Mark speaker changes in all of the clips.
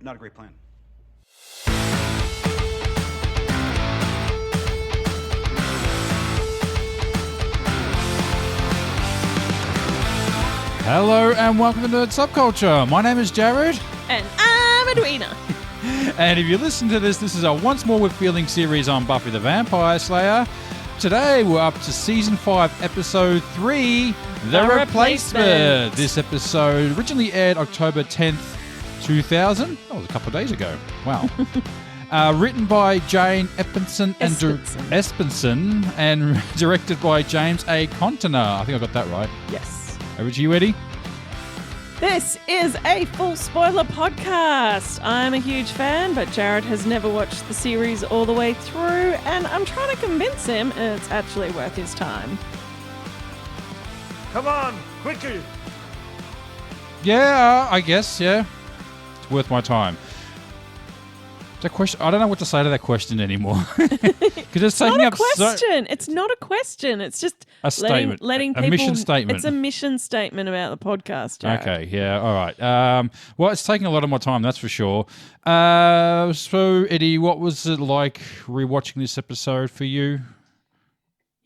Speaker 1: Not a great plan.
Speaker 2: Hello and welcome to Subculture. My name is Jarrod.
Speaker 3: And I'm Edwina.
Speaker 2: And if you listen to this is our Once More with Feeling series on Buffy the Vampire Slayer. Today we're up to Season 5, Episode 3, The Replacement. This episode originally aired October 10th, 2000. That was a couple of days ago. Wow. Written by Jane Espenson and directed by James A. Contener. I think I got that right.
Speaker 3: Yes.
Speaker 2: Over to you, Eddie.
Speaker 3: This is a full spoiler podcast. I'm a huge fan, but Jarrod has never watched the series all the way through, and I'm trying to convince him it's actually worth his time.
Speaker 4: Come on, quickly!
Speaker 2: Yeah, I guess, yeah. It's worth my time. That question, I don't know what to say to that question anymore. Because it's taking up
Speaker 3: question. It's not a question. It's just
Speaker 2: a statement.
Speaker 3: Letting people,
Speaker 2: a mission statement.
Speaker 3: It's a mission statement about the podcast, Jarrod.
Speaker 2: Okay, yeah, all right. Well, it's taking a lot of my time, that's for sure. So, Eddie, what was it like rewatching this episode for you?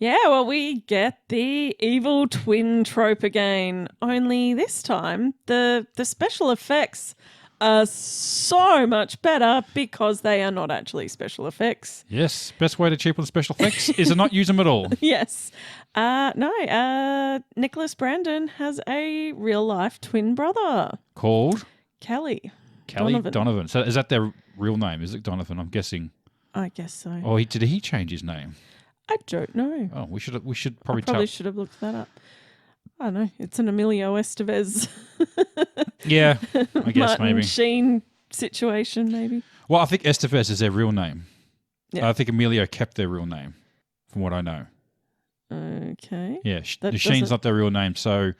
Speaker 3: Yeah, well, we get the evil twin trope again. Only this time, the special effects are so much better because they are not actually special effects.
Speaker 2: Yes, best way to cheapen special effects is to not use them at all.
Speaker 3: Yes. Nicholas Brandon has a real-life twin brother.
Speaker 2: Called?
Speaker 3: Kelly
Speaker 2: Donovan. So is that their real name? Is it Donovan? I'm guessing.
Speaker 3: I guess so.
Speaker 2: Oh, did he change his name?
Speaker 3: I don't know.
Speaker 2: Oh, we should probably
Speaker 3: should have looked that up. I don't know. It's an Emilio Estevez.
Speaker 2: Yeah, I guess
Speaker 3: Martin
Speaker 2: maybe.
Speaker 3: Sheen situation, maybe.
Speaker 2: Well, I think Estevez is their real name.
Speaker 3: Yeah.
Speaker 2: I think Emilio kept their real name, from what I know.
Speaker 3: Okay.
Speaker 2: Yeah, the Sheen's not their real name, so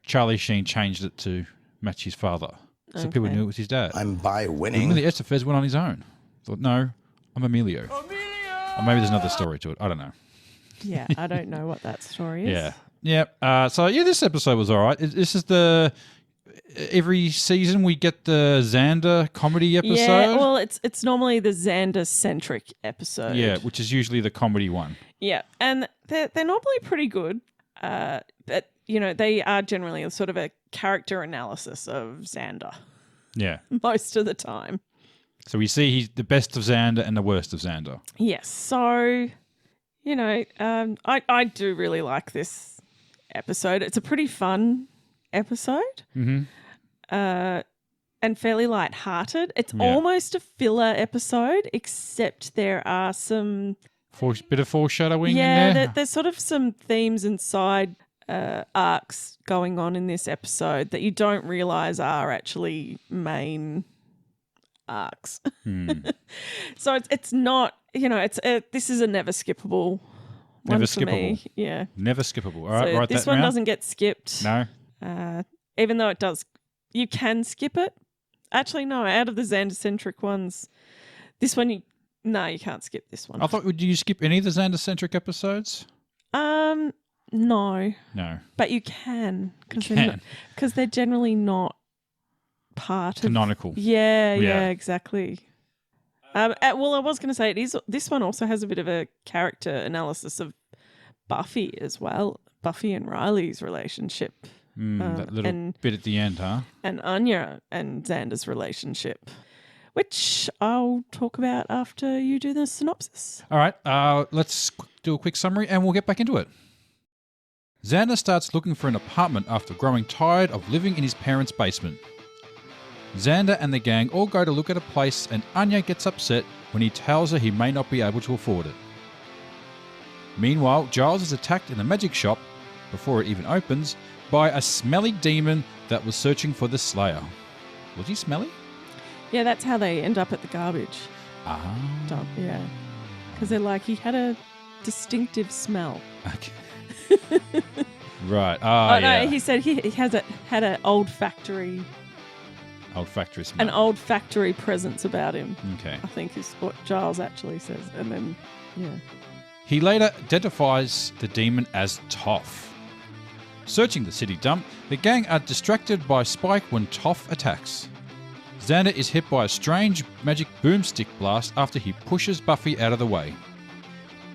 Speaker 2: Charlie Sheen changed it to match his father. So people knew it was his dad.
Speaker 1: I'm by winning.
Speaker 2: Emilio Estevez went on his own. Thought, no, I'm Emilio. Or maybe there's another story to it. I don't know.
Speaker 3: Yeah, I don't know what that story is.
Speaker 2: Yeah. Yeah. This episode was all right. This is every season we get the Xander comedy episode.
Speaker 3: Yeah, well, it's normally the Xander centric episode.
Speaker 2: Yeah, which is usually the comedy one.
Speaker 3: Yeah, and they're normally pretty good. But they are generally a sort of a character analysis of Xander.
Speaker 2: Yeah.
Speaker 3: Most of the time.
Speaker 2: So we see he's the best of Xander and the worst of Xander.
Speaker 3: Yes. So, I do really like this episode. It's a pretty fun episode.
Speaker 2: Mm-hmm.
Speaker 3: And fairly light-hearted. It's almost a filler episode, except there are some...
Speaker 2: bit of foreshadowing in there?
Speaker 3: Yeah, there's sort of some themes and side arcs going on in this episode that you don't realise are actually main arcs. So it's not, this is a never skippable one for me. Yeah.
Speaker 2: Never skippable. All right,
Speaker 3: so
Speaker 2: write
Speaker 3: this
Speaker 2: that
Speaker 3: one
Speaker 2: down.
Speaker 3: doesn't get skipped.
Speaker 2: No.
Speaker 3: Even though it does, you can skip it. Actually, no, out of the Xander-centric ones, this one, you can't skip this one.
Speaker 2: I thought, would you skip any of the Xander-centric episodes?
Speaker 3: No.
Speaker 2: No.
Speaker 3: But you can. Because they're generally not part
Speaker 2: canonical.
Speaker 3: Yeah, exactly. Well, I was going to say this one also has a bit of a character analysis of Buffy as well. Buffy and Riley's relationship.
Speaker 2: That little bit at the end, huh?
Speaker 3: And Anya and Xander's relationship, which I'll talk about after you do the synopsis.
Speaker 2: All right, let's do a quick summary and we'll get back into it. Xander starts looking for an apartment after growing tired of living in his parents' basement. Xander and the gang all go to look at a place and Anya gets upset when he tells her he may not be able to afford it. Meanwhile, Giles is attacked in the magic shop, before it even opens, by a smelly demon that was searching for the Slayer. Was he smelly?
Speaker 3: Yeah, that's how they end up at the garbage dump. Yeah, because they're like, he had a distinctive smell.
Speaker 2: Okay. Right.
Speaker 3: No, he said he had an olfactory
Speaker 2: smell.
Speaker 3: An olfactory presence about him.
Speaker 2: Okay.
Speaker 3: I think is what Giles actually says. And then, yeah.
Speaker 2: He later identifies the demon as Toph. Searching the city dump, the gang are distracted by Spike when Toph attacks. Xander is hit by a strange magic boomstick blast after he pushes Buffy out of the way.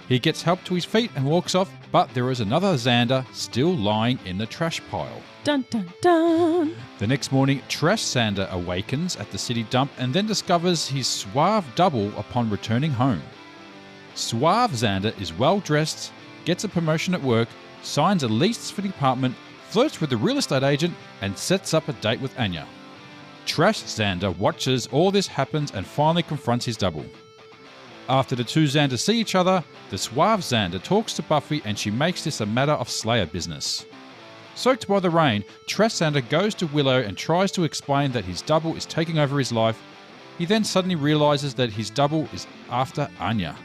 Speaker 2: He gets help to his feet and walks off, but there is another Xander still lying in the trash pile.
Speaker 3: Dun dun dun!
Speaker 2: The next morning, Trash Xander awakens at the city dump and then discovers his suave double upon returning home. Suave Xander is well dressed, gets a promotion at work, signs a lease for the apartment, flirts with the real estate agent, and sets up a date with Anya. Trash Xander watches all this happens and finally confronts his double. After the two Xanders see each other, the suave Xander talks to Buffy and she makes this a matter of Slayer business. Soaked by the rain, Trash Xander goes to Willow and tries to explain that his double is taking over his life. He then suddenly realizes that his double is after Anya.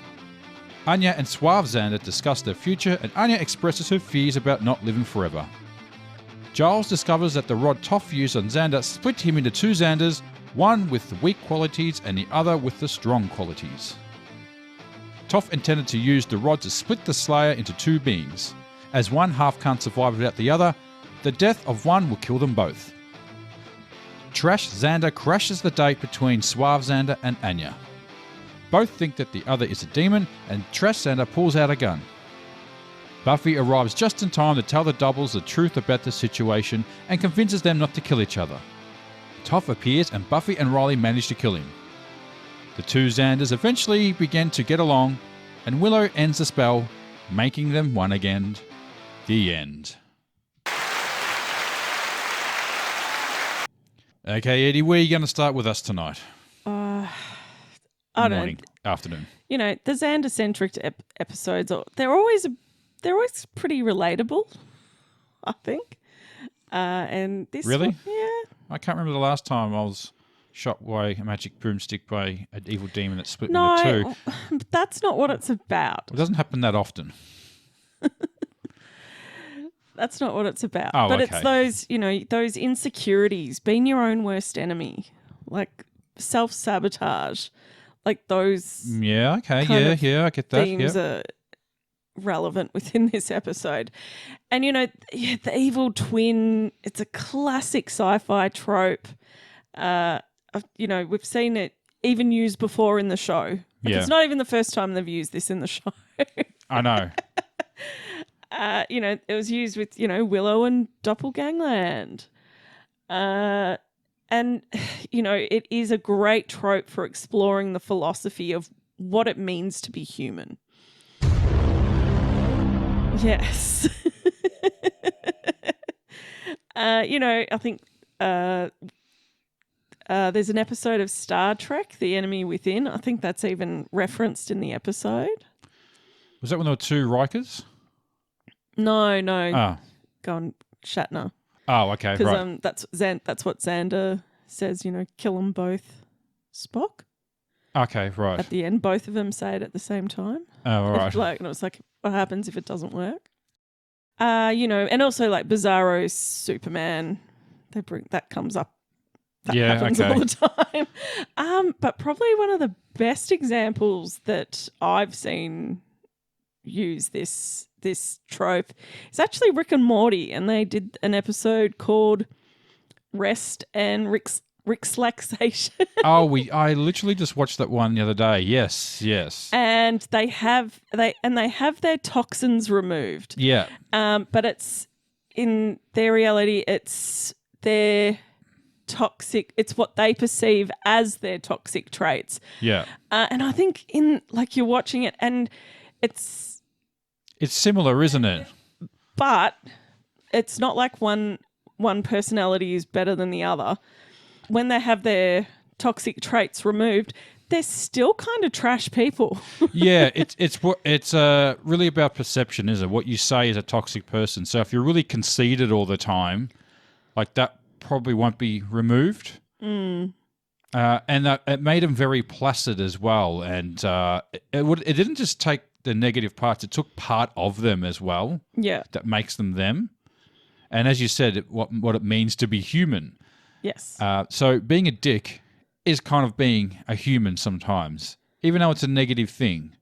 Speaker 2: Anya and suave Xander discuss their future and Anya expresses her fears about not living forever. Giles discovers that the rod Toph used on Xander split him into two Xanders, one with the weak qualities and the other with the strong qualities. Toph intended to use the rod to split the Slayer into two beings. As one half can't survive without the other, the death of one will kill them both. Trash Xander crashes the date between Suave Xander and Anya. Both think that the other is a demon, and Trash Xander pulls out a gun. Buffy arrives just in time to tell the doubles the truth about the situation and convinces them not to kill each other. Toph appears and Buffy and Riley manage to kill him. The two Xanders eventually begin to get along, and Willow ends the spell, making them one again. The end. Okay, Eddie, where are you going to start with us tonight?
Speaker 3: I don't know.
Speaker 2: Afternoon.
Speaker 3: You know, the Xander-centric episodes, they're always pretty relatable, I think. And this
Speaker 2: really?
Speaker 3: one, yeah.
Speaker 2: I can't remember the last time I was shot by a magic broomstick by an evil demon that split into two.
Speaker 3: But that's not what it's about.
Speaker 2: It doesn't happen that often.
Speaker 3: That's not what it's about.
Speaker 2: Oh,
Speaker 3: but
Speaker 2: okay.
Speaker 3: It's those, those insecurities, being your own worst enemy, like self-sabotage, like those.
Speaker 2: Yeah, okay, yeah, I get that.
Speaker 3: Themes are relevant within this episode. And, the evil twin, it's a classic sci-fi trope. We've seen it even used before in the show. It's not even the first time they've used this in the show.
Speaker 2: I know.
Speaker 3: It was used with, Willow and Doppelgangland. And, it is a great trope for exploring the philosophy of what it means to be human. Yes. I think there's an episode of Star Trek, The Enemy Within. I think that's even referenced in the episode.
Speaker 2: Was that when there were two Rikers?
Speaker 3: No.
Speaker 2: Oh.
Speaker 3: Gone Shatner.
Speaker 2: Oh, okay, right.
Speaker 3: That's what Xander says, kill them both. Spock?
Speaker 2: Okay, right.
Speaker 3: At the end, both of them say it at the same time.
Speaker 2: Oh, all right.
Speaker 3: And it was like, what happens if it doesn't work? And also like Bizarro Superman, that comes up. That happens all the time. But probably one of the best examples that I've seen use this trope is actually Rick and Morty, and they did an episode called Rest and Rick's Relaxation.
Speaker 2: I literally just watched that one the other day. Yes.
Speaker 3: And they have their toxins removed.
Speaker 2: Yeah.
Speaker 3: But it's in their reality, it's their toxic. It's what they perceive as their toxic traits.
Speaker 2: Yeah.
Speaker 3: And I think you're watching it, and it's
Speaker 2: similar, isn't it?
Speaker 3: But it's not like one personality is better than the other. When they have their toxic traits removed, they're still kind of trash people.
Speaker 2: Yeah, it's really about perception, isn't it? What you say is a toxic person. So if you're really conceited all the time, like that probably won't be removed.
Speaker 3: Mm.
Speaker 2: And it made them very placid as well. And it didn't just take the negative parts; it took part of them as well.
Speaker 3: Yeah,
Speaker 2: that makes them. And as you said, what it means to be human.
Speaker 3: Yes.
Speaker 2: So being a dick is kind of being a human sometimes, even though it's a negative thing.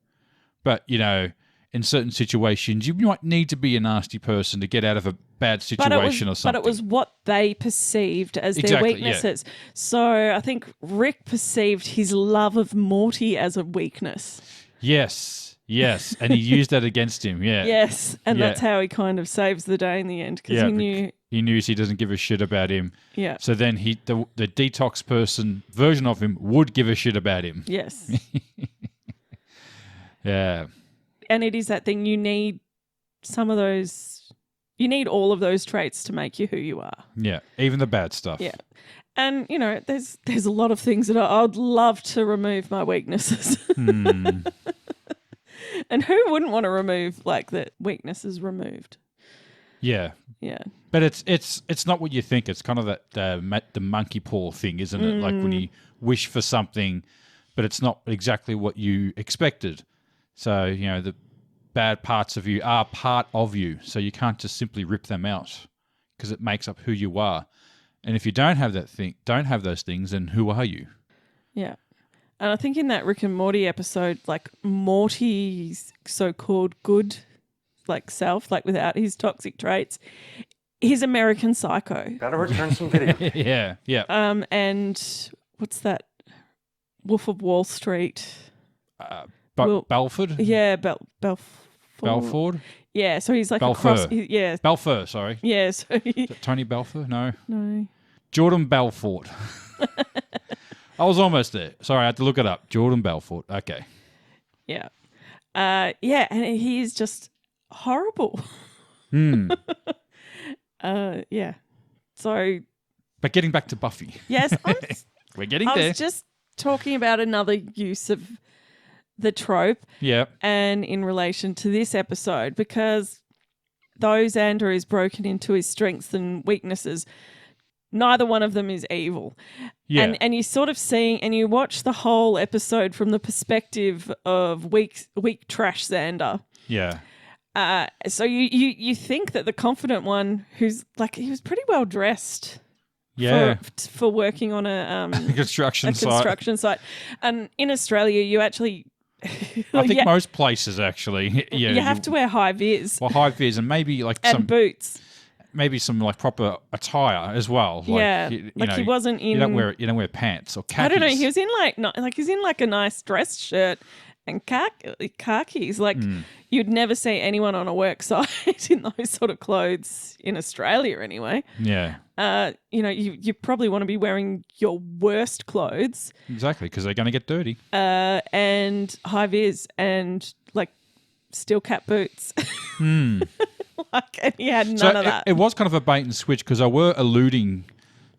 Speaker 2: But, in certain situations, you might need to be a nasty person to get out of bad situation or something.
Speaker 3: But it was what they perceived as their
Speaker 2: Exactly,
Speaker 3: weaknesses. So I think Rick perceived his love of Morty as a weakness.
Speaker 2: Yes, and he used that against him, yeah.
Speaker 3: Yes, and that's how he kind of saves the day in the end because
Speaker 2: he knew he doesn't give a shit about him.
Speaker 3: Yeah.
Speaker 2: So then the detox person version of him would give a shit about him.
Speaker 3: Yes.
Speaker 2: Yeah.
Speaker 3: And it is that thing, you need all of those traits to make you who you are.
Speaker 2: Yeah, even the bad stuff.
Speaker 3: Yeah. And, there's a lot of things that I'd love to remove my weaknesses. And who wouldn't want to remove, the weaknesses removed?
Speaker 2: Yeah.
Speaker 3: Yeah.
Speaker 2: But it's not what you think. It's kind of that the monkey paw thing, isn't it? Like when you wish for something, but it's not exactly what you expected. So, the bad parts of you are part of you. So you can't just simply rip them out because it makes up who you are. And if you don't have those things, then who are you?
Speaker 3: Yeah. And I think in that Rick and Morty episode, Morty's so-called good, self, without his toxic traits, he's American Psycho.
Speaker 1: Gotta return some video.
Speaker 2: Yeah.
Speaker 3: And what's that? Wolf of Wall Street.
Speaker 2: Belford?
Speaker 3: Yeah,
Speaker 2: Belford?
Speaker 3: Yeah, so he's
Speaker 2: Belfer.
Speaker 3: Yeah.
Speaker 2: Belfer, sorry.
Speaker 3: Yeah, so
Speaker 2: Is it Tony Belfer?
Speaker 3: No.
Speaker 2: Jordan Belfort. I was almost there. Sorry, I had to look it up. Jordan Belfort. Okay.
Speaker 3: Yeah. Yeah, and he is just horrible. Yeah. So.
Speaker 2: But getting back to Buffy.
Speaker 3: Yes.
Speaker 2: We're getting there.
Speaker 3: I was just talking about another use of the trope.
Speaker 2: Yeah.
Speaker 3: And in relation to this episode, because though Xander is broken into his strengths and weaknesses, neither one of them is evil.
Speaker 2: Yeah.
Speaker 3: And you're sort of seeing, and you watch the whole episode from the perspective of weak trash Xander.
Speaker 2: Yeah.
Speaker 3: So you think that the confident one, who's he was pretty well dressed.
Speaker 2: Yeah.
Speaker 3: For working on a
Speaker 2: construction
Speaker 3: site. And in Australia, you actually...
Speaker 2: I think most places actually. Yeah,
Speaker 3: you have to wear high vis.
Speaker 2: Well, high vis and maybe
Speaker 3: and
Speaker 2: some
Speaker 3: boots.
Speaker 2: Maybe some proper attire as well.
Speaker 3: He wasn't in.
Speaker 2: You don't wear pants or khakis.
Speaker 3: I don't know. He was in he's in a nice dress shirt and khakis. You'd never see anyone on a work site in those sort of clothes in Australia anyway.
Speaker 2: Yeah.
Speaker 3: You probably want to be wearing your worst clothes.
Speaker 2: Exactly, because they're going to get dirty.
Speaker 3: And high vis and steel cap boots.
Speaker 2: And
Speaker 3: he had none of that.
Speaker 2: It was kind of a bait and switch because I were alluding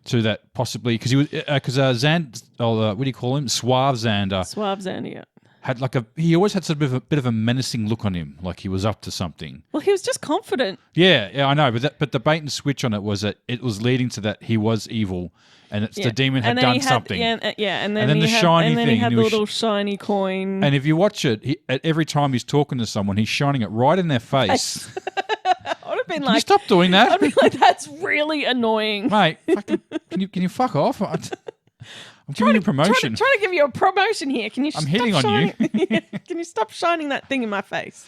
Speaker 2: to that possibly because he was Xander, what do you call him? Suave Xander.
Speaker 3: Yeah.
Speaker 2: Had he always had sort of a bit of a menacing look on him, like he was up to something.
Speaker 3: Well, he was just confident.
Speaker 2: Yeah, I know, but the bait and switch on it was that it was leading to that he was evil, and the demon had done something.
Speaker 3: And then
Speaker 2: the shiny thing.
Speaker 3: And then he had the little shiny coin.
Speaker 2: And if you watch it, at every time he's talking to someone, he's shining it right in their face.
Speaker 3: I would have been
Speaker 2: Can you stop doing that?
Speaker 3: I'd be like, that's really annoying,
Speaker 2: mate. Can you fuck off? I'm giving you a promotion.
Speaker 3: Trying to give you a promotion here. Can you?
Speaker 2: I'm hitting on you.
Speaker 3: Can you stop shining that thing in my face?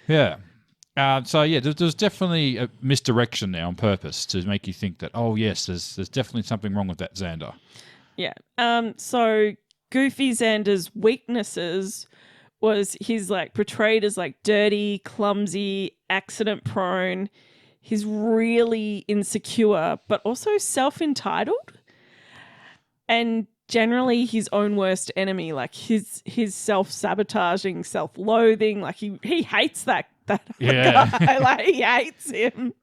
Speaker 2: Yeah. There's definitely a misdirection there on purpose to make you think that, oh yes, there's definitely something wrong with that Xander.
Speaker 3: Yeah. So Goofy Xander's weaknesses was he's portrayed as dirty, clumsy, accident prone. He's really insecure, but also self-entitled. And generally his own worst enemy, his self-sabotaging, self-loathing, he hates that guy. He hates him.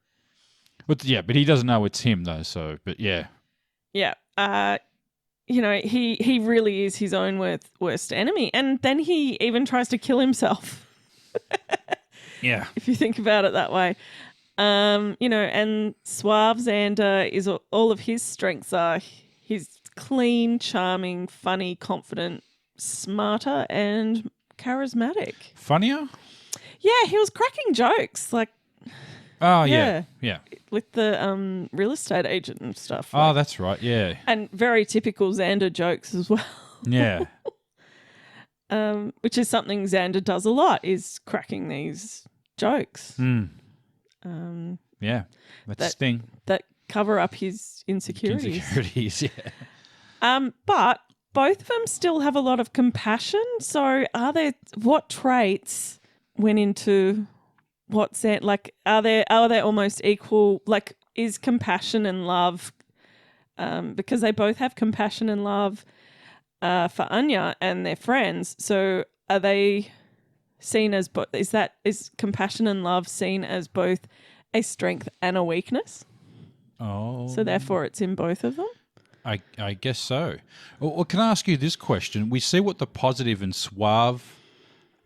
Speaker 2: But he doesn't know it's him though, so but yeah.
Speaker 3: Yeah. He really is his own worst enemy. And then he even tries to kill himself.
Speaker 2: Yeah.
Speaker 3: If you think about it that way. And Suave Xander is all of his strengths are he's clean, charming, funny, confident, smarter, and charismatic.
Speaker 2: Funnier?
Speaker 3: Yeah, he was cracking jokes
Speaker 2: Oh yeah.
Speaker 3: with the real estate agent and stuff.
Speaker 2: Oh, that's right. Yeah.
Speaker 3: And very typical Xander jokes as well.
Speaker 2: Yeah.
Speaker 3: Which is something Xander does a lot, is cracking these jokes.
Speaker 2: Yeah, that's his thing.
Speaker 3: that cover up his insecurities.
Speaker 2: Insecurities, yeah.
Speaker 3: But both of them still have a lot of compassion. So what traits went into what's that? Like, are they almost equal? Like, is compassion and love, because they both have compassion and love for Anya and their friends. So are they seen as is compassion and love seen as both a strength and a weakness?
Speaker 2: Oh.
Speaker 3: So therefore it's in both of them?
Speaker 2: I guess so. Well, can I ask you this question? We see what the positive in suave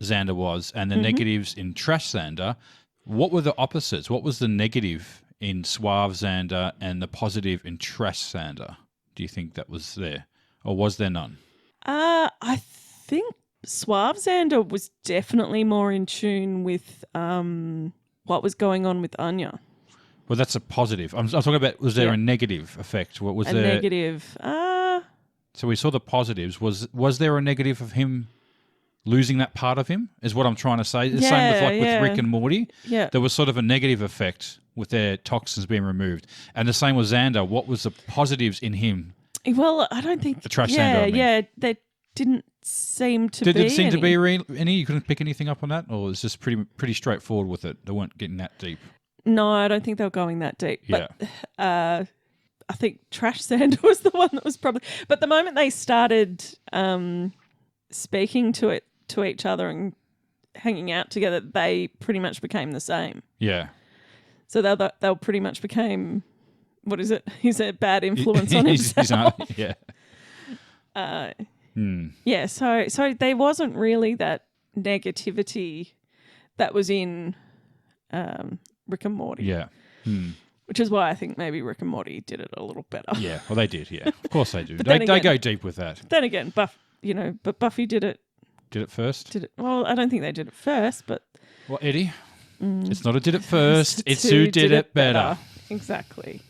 Speaker 2: Xander was and the negatives in trash Xander. What were the opposites? What was the negative in suave Xander and the positive in trash Xander? Do you think that was there? Or was there none?
Speaker 3: I think suave Xander was definitely more in tune with what was going on with Anya.
Speaker 2: Well, that's a positive. I'm talking about, was there a negative effect? What was there?
Speaker 3: Negative.
Speaker 2: So we saw the positives. Was there a negative of him losing that part of him, is what I'm trying to say? The same with Rick and Morty.
Speaker 3: Yeah.
Speaker 2: There was sort of a negative effect with their toxins being removed. And the same with Xander. What was the positives in him?
Speaker 3: Well, I don't think...
Speaker 2: The trash Xander, I mean.
Speaker 3: Yeah, there didn't seem to be
Speaker 2: Did it seem
Speaker 3: any.
Speaker 2: to be any? You couldn't pick anything up on that? Or was just pretty straightforward with it? They weren't getting that deep?
Speaker 3: No, I don't think they were going that deep.
Speaker 2: Yeah.
Speaker 3: But I think trash Xander was the one that was probably... But the moment they started speaking to each other and hanging out together, they pretty much became the same.
Speaker 2: Yeah.
Speaker 3: So they'll pretty much became, what is it? He's a bad influence on himself.
Speaker 2: Yeah.
Speaker 3: Yeah, so there wasn't really that negativity that was in Rick and Morty.
Speaker 2: Yeah.
Speaker 3: Which is why I think maybe Rick and Morty did it a little better.
Speaker 2: Yeah, well, they did, yeah. Of course they do.
Speaker 3: But
Speaker 2: They go deep with that.
Speaker 3: Then again, but Buffy did it.
Speaker 2: Did it first?
Speaker 3: Well, I don't think they did it first, but...
Speaker 2: Well, Eddie, it's not a did it first, it's who did it better.
Speaker 3: Exactly.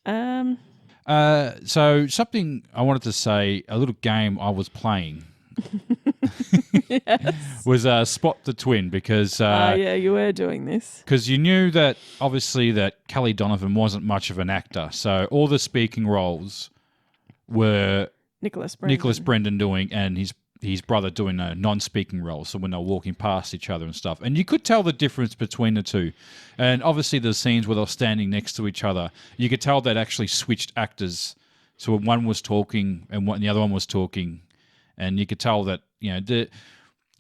Speaker 2: So something I wanted to say, a little game I was playing was Spot the Twin, because...
Speaker 3: yeah, you were doing this.
Speaker 2: Because you knew that, obviously, that Kelly Donovan wasn't much of an actor, so all the speaking roles were
Speaker 3: Nicholas
Speaker 2: Brendan doing, and his brother doing a non-speaking role, so when they were walking past each other and stuff. And you could tell the difference between the two. And obviously the scenes where they were standing next to each other, you could tell they'd actually switched actors. So when one was talking and the other one was talking, and you could tell that,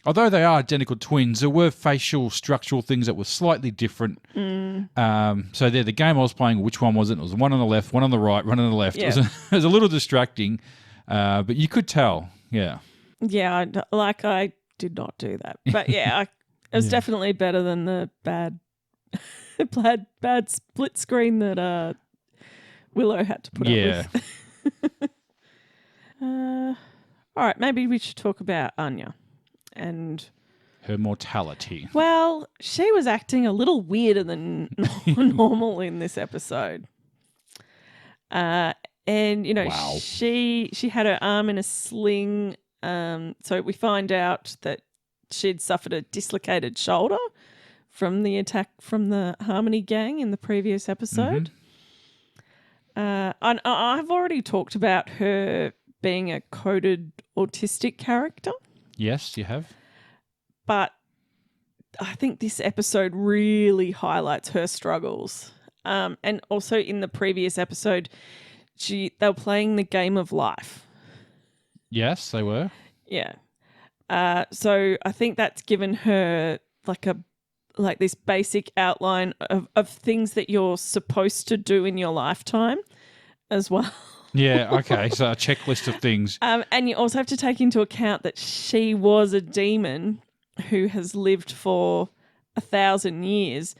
Speaker 2: although they are identical twins, there were facial structural things that were slightly different. So the game I was playing, which one was it? It was one on the left, one on the right, one on the left.
Speaker 3: Yeah.
Speaker 2: It was a little distracting, but you could tell, yeah.
Speaker 3: Yeah, I did not do that. But yeah, it was definitely better than the bad split screen that Willow had to put up with. All right, maybe we should talk about Anya and
Speaker 2: her mortality.
Speaker 3: Well, she was acting a little weirder than normal in this episode. And
Speaker 2: wow.
Speaker 3: she had her arm in a sling. So we find out that she'd suffered a dislocated shoulder from the attack from the Harmony gang in the previous episode. And I've already talked about her being a coded autistic character.
Speaker 2: Yes, you have.
Speaker 3: But I think this episode really highlights her struggles. And also in the previous episode, they were playing the game of life.
Speaker 2: Yes, they were.
Speaker 3: Yeah. So I think that's given her like this basic outline of things that you're supposed to do in your lifetime as well.
Speaker 2: Yeah, okay. So a checklist of things.
Speaker 3: And you also have to take into account that she was a demon who has lived for 1,000 years.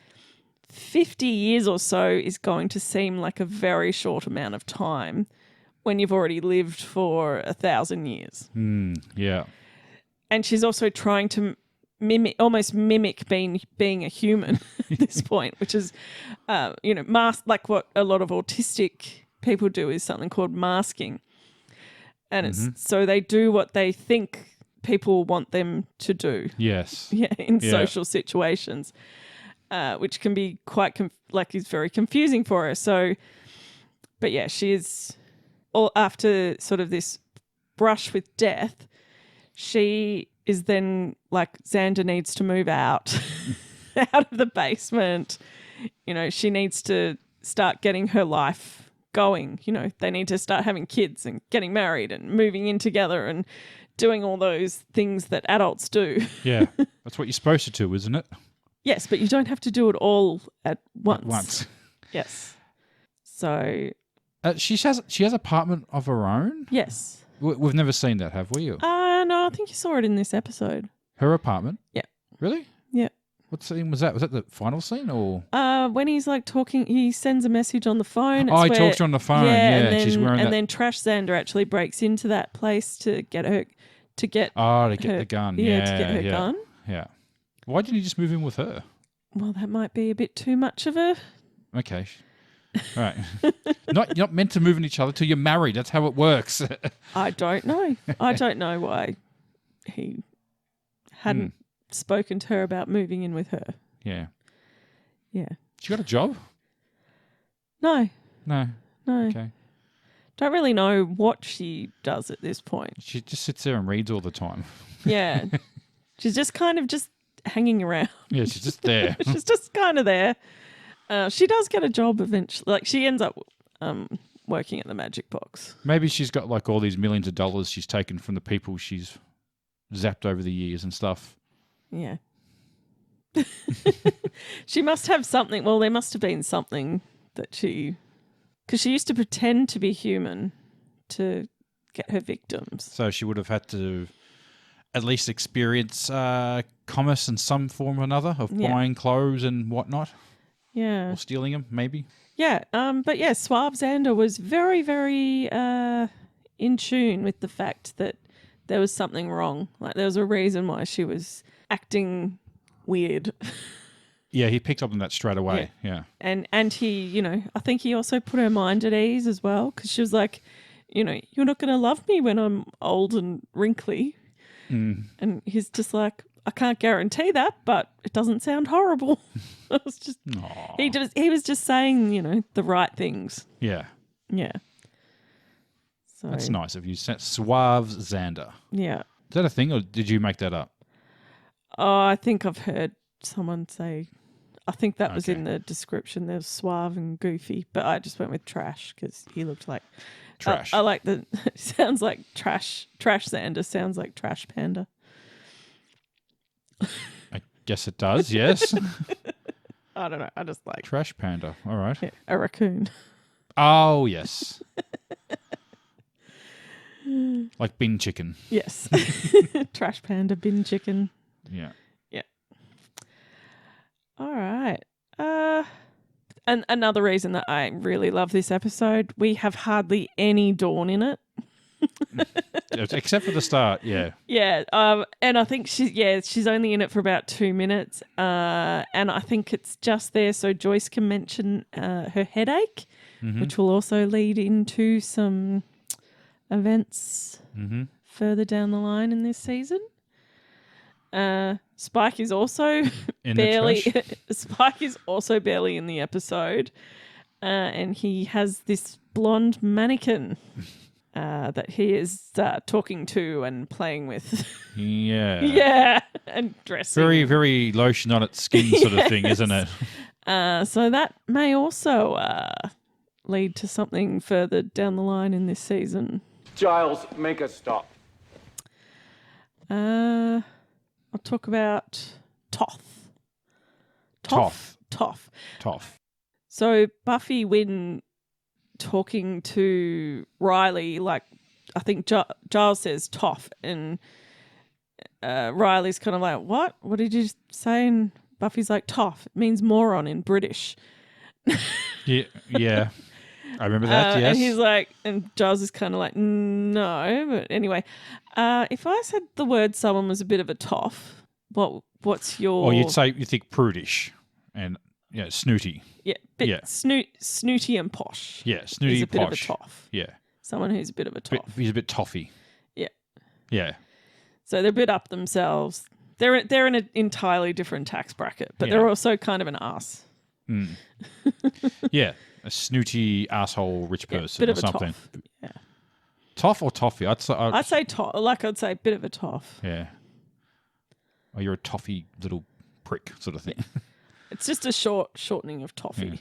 Speaker 3: 50 years or so is going to seem like a very short amount of time when you've already lived for 1,000 years.
Speaker 2: Yeah.
Speaker 3: And she's also trying to almost mimic being a human at this point, which is, like what a lot of autistic people do is something called masking. And it's so they do what they think people want them to do.
Speaker 2: Yes.
Speaker 3: Yeah, in social situations. which can be quite is very confusing for her. So, but yeah, she is all after sort of this brush with death. She is then like, Xander needs to move out of the basement. You know, she needs to start getting her life going. You know, they need to start having kids and getting married and moving in together and doing all those things that adults do.
Speaker 2: Yeah, that's what you're supposed to do, isn't it?
Speaker 3: Yes, but you don't have to do it all at once.
Speaker 2: At once.
Speaker 3: Yes. So.
Speaker 2: She has apartment of her own?
Speaker 3: Yes.
Speaker 2: We've never seen that, have we?
Speaker 3: No, I think you saw it in this episode.
Speaker 2: Her apartment?
Speaker 3: Yeah.
Speaker 2: Really?
Speaker 3: Yeah.
Speaker 2: What scene was that? Was that the final scene or?
Speaker 3: When he's like talking, he sends a message on the phone.
Speaker 2: He talks to her on the phone. Yeah,
Speaker 3: and then,
Speaker 2: she's wearing that.
Speaker 3: And then Trash Xander actually breaks into that place to get her, to get
Speaker 2: the gun. Yeah,
Speaker 3: to get her gun.
Speaker 2: Yeah. Why didn't he just move in with her?
Speaker 3: Well, that might be a bit too much of a.
Speaker 2: Okay. All right. You're not meant to move in each other till you're married. That's how it works.
Speaker 3: I don't know. I don't know why he hadn't spoken to her about moving in with her.
Speaker 2: Yeah.
Speaker 3: Yeah.
Speaker 2: She got a job?
Speaker 3: No.
Speaker 2: No. Okay.
Speaker 3: Don't really know what she does at this point.
Speaker 2: She just sits there and reads all the time.
Speaker 3: Yeah. She's just kind of just hanging around.
Speaker 2: Yeah, she's just there.
Speaker 3: She's just kind of there. She does get a job eventually. Like, she ends up working at the Magic Box.
Speaker 2: Maybe she's got like all these millions of dollars she's taken from the people she's zapped over the years and stuff.
Speaker 3: Yeah. She must have something. Well, there must have been something that she... Because she used to pretend to be human to get her victims.
Speaker 2: So she would have had to at least experience commerce in some form or another of buying clothes and whatnot.
Speaker 3: Yeah.
Speaker 2: Or stealing them, maybe.
Speaker 3: Yeah. But yeah, Suave Xander was very, very in tune with the fact that there was something wrong. Like, there was a reason why she was acting weird.
Speaker 2: Yeah, he picked up on that straight away. Yeah.
Speaker 3: And he, you know, I think he also put her mind at ease as well, because she was like, you know, you're not going to love me when I'm old and wrinkly. And he's just like, I can't guarantee that, but it doesn't sound horrible. It was just, he was just saying, you know, the right things.
Speaker 2: Yeah.
Speaker 3: Yeah. So
Speaker 2: that's nice of you. Suave Xander.
Speaker 3: Yeah.
Speaker 2: Is that a thing, or did you make that up?
Speaker 3: Oh, I think I've heard someone say, I think that was in the description. There's suave and goofy, but I just went with trash because he looked like
Speaker 2: trash.
Speaker 3: I like the sounds like trash. Trash Xander sounds like Trash Panda.
Speaker 2: I guess it does. Yes.
Speaker 3: I don't know. I just like
Speaker 2: Trash Panda. All right.
Speaker 3: Yeah, a raccoon.
Speaker 2: Oh yes. Like bin chicken.
Speaker 3: Yes. Trash Panda, bin chicken.
Speaker 2: Yeah.
Speaker 3: Yeah. All right. And another reason that I really love this episode, we have hardly any Dawn in it.
Speaker 2: Except for the start, yeah.
Speaker 3: Yeah. And I think she's only in it for about 2 minutes. And I think it's just there so Joyce can mention her headache, which will also lead into some events further down the line in this season. Spike is also Spike is also barely in the episode, and he has this blonde mannequin that he is talking to and playing with.
Speaker 2: Yeah,
Speaker 3: yeah, and dressing.
Speaker 2: Very, very lotion on its skin sort of thing, isn't it?
Speaker 3: So that may also lead to something further down the line in this season.
Speaker 1: Giles, make us stop.
Speaker 3: I'll talk about Toth. So Buffy, when talking to Riley, like I think Giles says Toff, and Riley's kind of like, what? What did you say? And Buffy's like, Toff. It means moron in British.
Speaker 2: Yeah. I remember that, yes.
Speaker 3: And he's like, and Giles is kind of like, no. But anyway, if I said the word someone was a bit of a toff, what's your...
Speaker 2: Or you think prudish and snooty.
Speaker 3: Yeah, snooty and posh.
Speaker 2: Yeah, snooty and posh.
Speaker 3: He's a bit of a toff.
Speaker 2: Yeah.
Speaker 3: Someone who's a bit of a toff.
Speaker 2: He's a bit toffy.
Speaker 3: Yeah.
Speaker 2: Yeah.
Speaker 3: So they're a bit up themselves. they're in an entirely different tax bracket, but they're also kind of an ass.
Speaker 2: Yeah, a snooty asshole rich person
Speaker 3: bit
Speaker 2: or
Speaker 3: of a
Speaker 2: something.
Speaker 3: toff. Yeah.
Speaker 2: Toff or toffee? I'd say
Speaker 3: Toff. I'd say a bit of a toff.
Speaker 2: Yeah. Oh, you're a toffee little prick sort of thing.
Speaker 3: Yeah. It's just a shortening of toffee.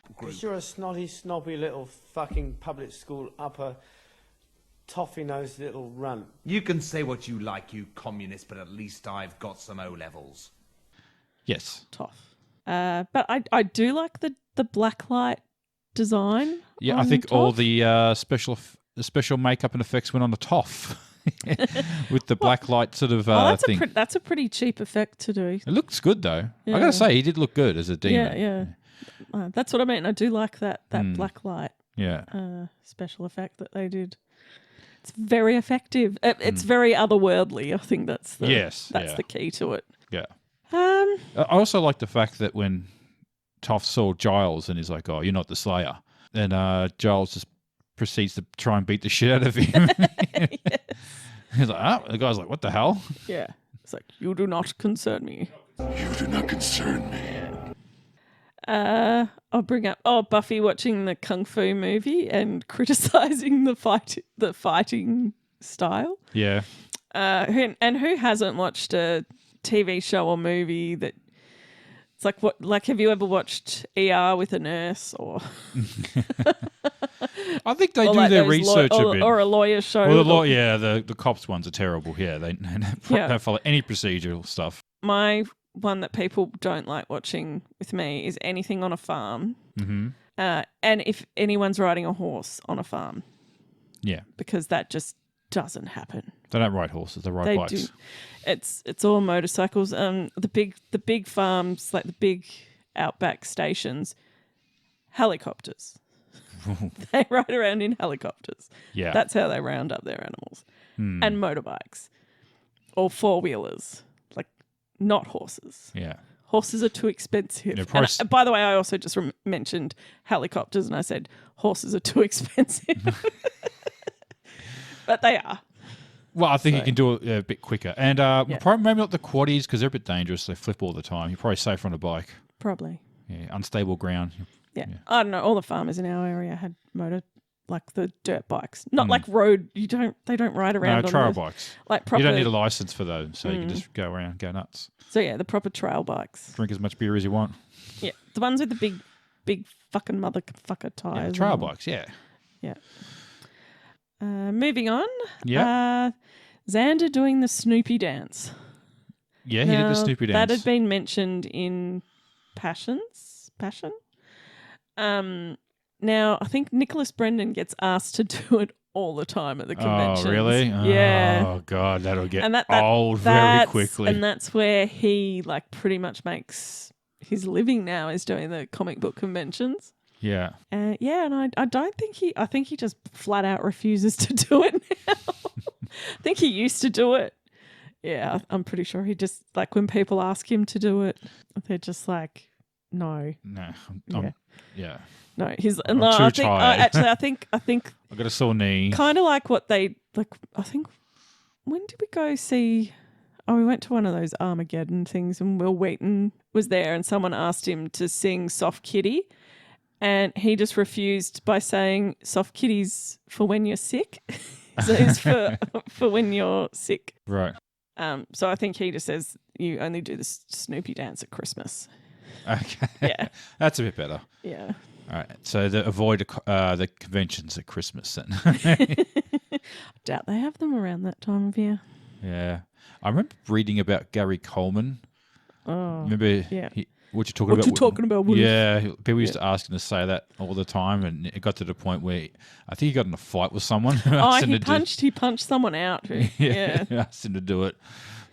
Speaker 4: Because you're a snotty, snobby little fucking public school upper toffee-nosed little runt.
Speaker 5: You can say what you like, you communist, but at least I've got some O-levels.
Speaker 2: Yes.
Speaker 3: Toff. But I do like the black light design.
Speaker 2: Yeah, I think all the special makeup and effects went on the toff. With the black light sort of thing.
Speaker 3: That's a pretty cheap effect to do.
Speaker 2: It looks good though.
Speaker 3: Yeah.
Speaker 2: I gotta say, he did look good as a demon.
Speaker 3: Yeah. That's what I mean. I do like that black light special effect that they did. It's very effective. It's very otherworldly. I think that's the key to it.
Speaker 2: Yeah. I also like the fact that when Toph saw Giles and he's like, "Oh, you're not the Slayer," and Giles just proceeds to try and beat the shit out of him.
Speaker 3: Yes.
Speaker 2: He's like, "Oh," the guy's like, "What the hell?"
Speaker 3: Yeah. It's like, you do not concern me.
Speaker 6: You do not concern me.
Speaker 3: I'll bring up Buffy watching the Kung Fu movie and criticizing the fighting style.
Speaker 2: Yeah.
Speaker 3: Who hasn't watched a TV show or movie that it's like what? Like, have you ever watched ER with a nurse or?
Speaker 2: I think they do their research a bit.
Speaker 3: Or a lawyer show.
Speaker 2: Well, the cops ones are terrible. Yeah, they don't follow any procedural stuff.
Speaker 3: My one that people don't like watching with me is anything on a farm.
Speaker 2: Mm-hmm.
Speaker 3: And if anyone's riding a horse on a farm.
Speaker 2: Yeah.
Speaker 3: Because that just doesn't happen.
Speaker 2: They don't ride horses, they ride bikes.
Speaker 3: Do. It's all motorcycles. The big farms, like the big outback stations, helicopters. They ride around in helicopters.
Speaker 2: Yeah.
Speaker 3: That's how they round up their animals. And motorbikes. Or four-wheelers. Like, not horses.
Speaker 2: Yeah.
Speaker 3: Horses are too expensive.
Speaker 2: Yeah,
Speaker 3: and by the way, I also just mentioned helicopters and I said horses are too expensive. But they are.
Speaker 2: Well, I think you can do it a bit quicker. And probably maybe not the quaddies because they're a bit dangerous. They flip all the time. You're probably safer on a bike.
Speaker 3: Probably.
Speaker 2: Yeah, unstable ground.
Speaker 3: Yeah. I don't know. All the farmers in our area had like the dirt bikes. Not like road. They don't ride around on
Speaker 2: trail bikes.
Speaker 3: Like proper.
Speaker 2: You don't need a license for those, so you can just go around, go nuts.
Speaker 3: So yeah, the proper trail bikes.
Speaker 2: Drink as much beer as you want.
Speaker 3: Yeah. The ones with the big fucking motherfucker tires.
Speaker 2: Yeah, trail bikes, yeah.
Speaker 3: Yeah. Moving on.
Speaker 2: Yeah.
Speaker 3: Xander doing the Snoopy dance.
Speaker 2: Yeah, he did the Snoopy dance.
Speaker 3: That had been mentioned in Passion. Now, I think Nicholas Brendan gets asked to do it all the time at the conventions.
Speaker 2: Oh, really?
Speaker 3: Yeah.
Speaker 2: Oh, God, that'll get
Speaker 3: and
Speaker 2: old very quickly.
Speaker 3: And that's where he pretty much makes his living now, is doing the comic book conventions.
Speaker 2: Yeah.
Speaker 3: And I don't think I think he just flat out refuses to do it now. I think he used to do it. Yeah, I'm pretty sure he just, when people ask him to do it, they're just like, no.
Speaker 2: No. Yeah.
Speaker 3: No,
Speaker 2: too tired.
Speaker 3: I think
Speaker 2: I've got a sore knee.
Speaker 3: kind of like what they I think, when did we go see? Oh, we went to one of those Armageddon things, and Will Wheaton was there, and someone asked him to sing Soft Kitty, and he just refused by saying Soft Kitty's for when you're sick. So it's for when you're sick.
Speaker 2: Right.
Speaker 3: So I think he just says you only do the Snoopy dance at Christmas.
Speaker 2: Okay.
Speaker 3: Yeah.
Speaker 2: That's a bit better.
Speaker 3: Yeah.
Speaker 2: All right. So avoid the conventions at Christmas then.
Speaker 3: I doubt they have them around that time of year.
Speaker 2: Yeah. I remember reading about Gary Coleman.
Speaker 3: Oh.
Speaker 2: Remember what you're talking about?
Speaker 3: What you talking about, Willis?
Speaker 2: Yeah. People used to ask him to say that all the time, and it got to the point where I think he got in a fight with someone.
Speaker 3: He punched someone out. Yeah.
Speaker 2: Asked him to do it.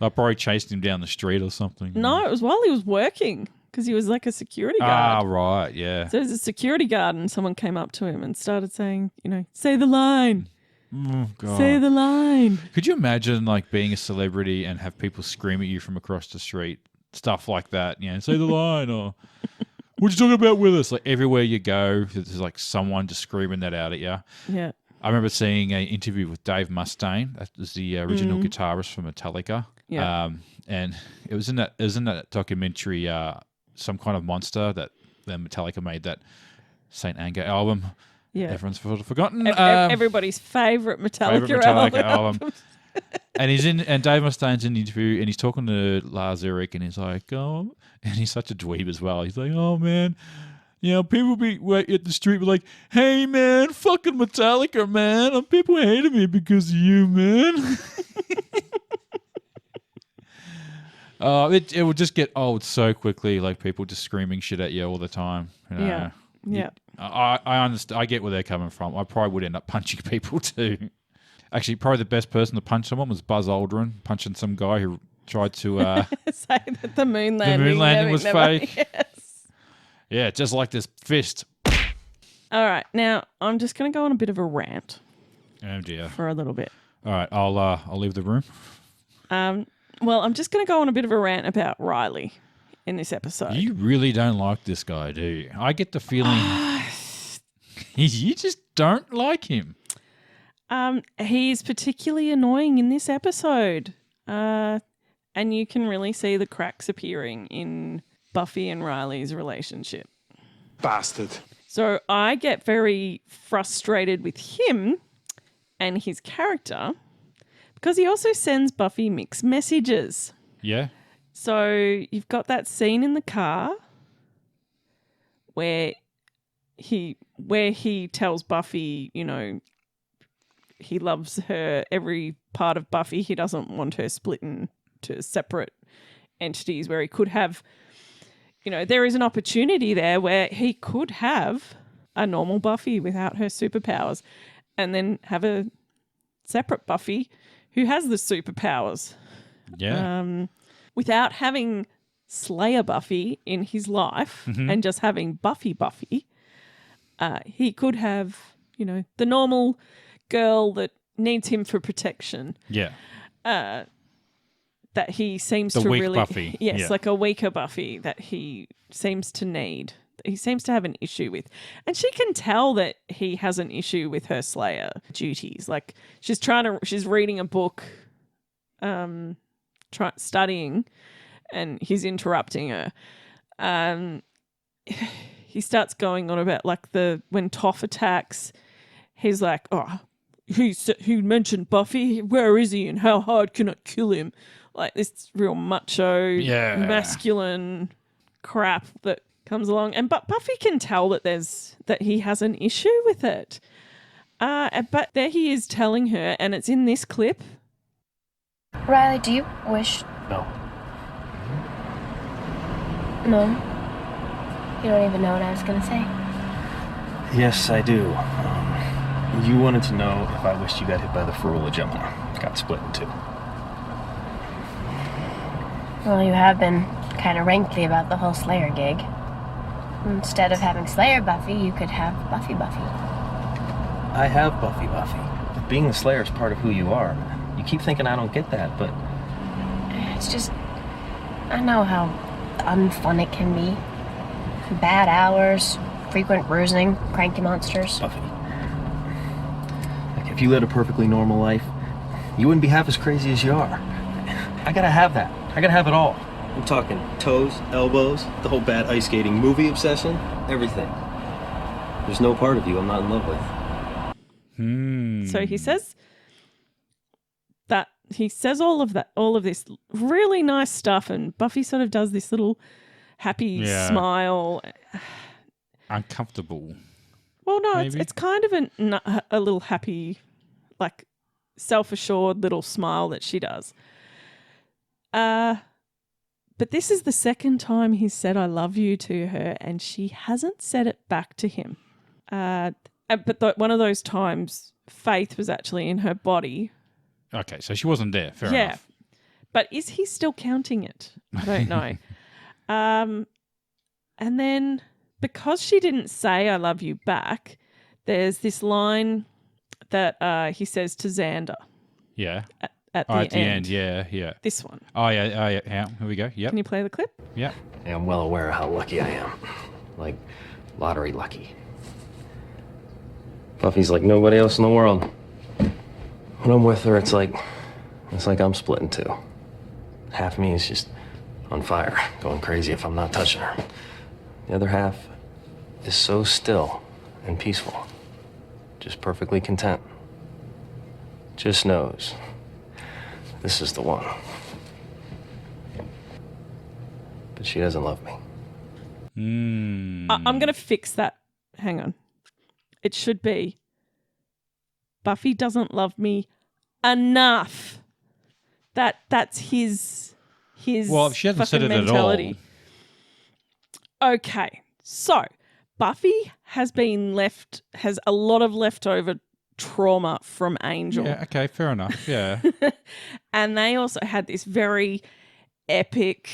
Speaker 2: I probably chased him down the street or something.
Speaker 3: No, it was while he was working, because he was like a security guard.
Speaker 2: Ah, right, yeah.
Speaker 3: So there's a security guard, and someone came up to him and started saying, say the line.
Speaker 2: Oh, God.
Speaker 3: Say the line.
Speaker 2: Could you imagine being a celebrity and have people scream at you from across the street? Stuff like that, say the line, or what you talking about with us? Everywhere you go, there's someone just screaming that out at you.
Speaker 3: Yeah.
Speaker 2: I remember seeing an interview with Dave Mustaine, that was the original guitarist for Metallica.
Speaker 3: Yeah.
Speaker 2: And it was in that documentary, some kind of monster that Metallica made, that Saint Anger album.
Speaker 3: Yeah.
Speaker 2: Everyone's sort of forgotten.
Speaker 3: Everybody's favourite Metallica, album.
Speaker 2: And Dave Mustaine's in the interview, and he's talking to Lars Ulrich, and he's like, oh, and he's such a dweeb as well. He's like, oh man, people be at the street like, hey man, fucking Metallica, man. And people hated me because of you, man. It would just get old so quickly, like people just screaming shit at you all the time.
Speaker 3: Yeah.
Speaker 2: I understand. I get where they're coming from. I probably would end up punching people too. Actually, probably the best person to punch someone was Buzz Aldrin, punching some guy who tried to
Speaker 3: say that the moon landing
Speaker 2: was fake.
Speaker 3: Yes.
Speaker 2: Yeah, just like this fist.
Speaker 3: All right, now I'm just going to go on a bit of a rant.
Speaker 2: Oh dear.
Speaker 3: For a little bit.
Speaker 2: All right, I'll leave the room.
Speaker 3: Well, I'm just going to go on a bit of a rant about Riley in this episode.
Speaker 2: You really don't like this guy, do you? I get the feeling you just don't like him.
Speaker 3: He's particularly annoying in this episode. And you can really see the cracks appearing in Buffy and Riley's relationship.
Speaker 1: Bastard.
Speaker 3: So I get very frustrated with him and his character because he also sends Buffy mixed messages.
Speaker 2: Yeah.
Speaker 3: So you've got that scene in the car where he tells Buffy, he loves her, every part of Buffy. He doesn't want her split into separate entities, where he could have, there is an opportunity there where he could have a normal Buffy without her superpowers and then have a separate Buffy who has the superpowers.
Speaker 2: Yeah.
Speaker 3: Without having Slayer Buffy in his life and just having Buffy, he could have, the normal girl that needs him for protection.
Speaker 2: Yeah.
Speaker 3: That he seems
Speaker 2: the
Speaker 3: to
Speaker 2: weak
Speaker 3: really...
Speaker 2: Buffy.
Speaker 3: Yes,
Speaker 2: yeah.
Speaker 3: like a weaker Buffy that he seems to need. He seems to have an issue with. And she can tell that he has an issue with her Slayer duties. Like, she's reading a book, studying, and he's interrupting her. He starts going on about when Toph attacks, he's like, oh, who mentioned Buffy? Where is he and how hard can I kill him? Like this real macho, masculine crap that comes along. But Buffy can tell that he has an issue with it. But there he is telling her, and it's in this clip.
Speaker 7: Riley, do you wish...
Speaker 8: No.
Speaker 7: No? You don't even know what I was going to say?
Speaker 8: Yes, I do. You wanted to know if I wished you got hit by the ferula Gemini. Got split in two.
Speaker 7: Well, you have been kind of wrinkly about the whole Slayer gig. Instead of having Slayer Buffy, you could have Buffy.
Speaker 8: I have Buffy. But being the Slayer is part of who you are. You keep thinking I don't get that, but...
Speaker 7: It's just... I know how unfun it can be. Bad hours, frequent bruising, cranky monsters.
Speaker 8: Buffy. Like, if you led a perfectly normal life, you wouldn't be half as crazy as you are. I gotta have that. I gotta have it all. I'm talking toes, elbows, the whole bad ice skating movie obsession, everything. There's no part of you I'm not in love with.
Speaker 3: So he says all of this really nice stuff, and Buffy sort of does this little happy smile.
Speaker 2: Uncomfortable.
Speaker 3: Well, no, it's kind of a little happy, like self-assured little smile that she does. But this is the second time he's said I love you to her, and she hasn't said it back to him. But one of those times, Faith was actually in her body.
Speaker 2: Okay, so she wasn't there. Fair enough.
Speaker 3: But is he still counting it? I don't know. And then because she didn't say I love you back, there's this line that he says to Xander.
Speaker 2: Yeah.
Speaker 3: At the end.
Speaker 2: Yeah.
Speaker 3: This one.
Speaker 2: Oh, yeah. Here we go. Yep.
Speaker 3: Can you play the clip?
Speaker 2: Yeah.
Speaker 8: I'm well aware of how lucky I am. Like, lottery lucky. Buffy's like nobody else in the world. When I'm with her, it's like I'm split in two. Half me is just on fire, going crazy if I'm not touching her. The other half is so still and peaceful, just perfectly content. Just knows this is the one. But she doesn't love me.
Speaker 3: I'm going to fix that. Hang on. It should be Buffy doesn't love me enough. That's his
Speaker 2: Well, she hasn't said it
Speaker 3: mentality.
Speaker 2: at all.
Speaker 3: Okay. So, Buffy has a lot of leftover trauma from Angel.
Speaker 2: Yeah, okay, fair enough. Yeah.
Speaker 3: And they also had this very epic,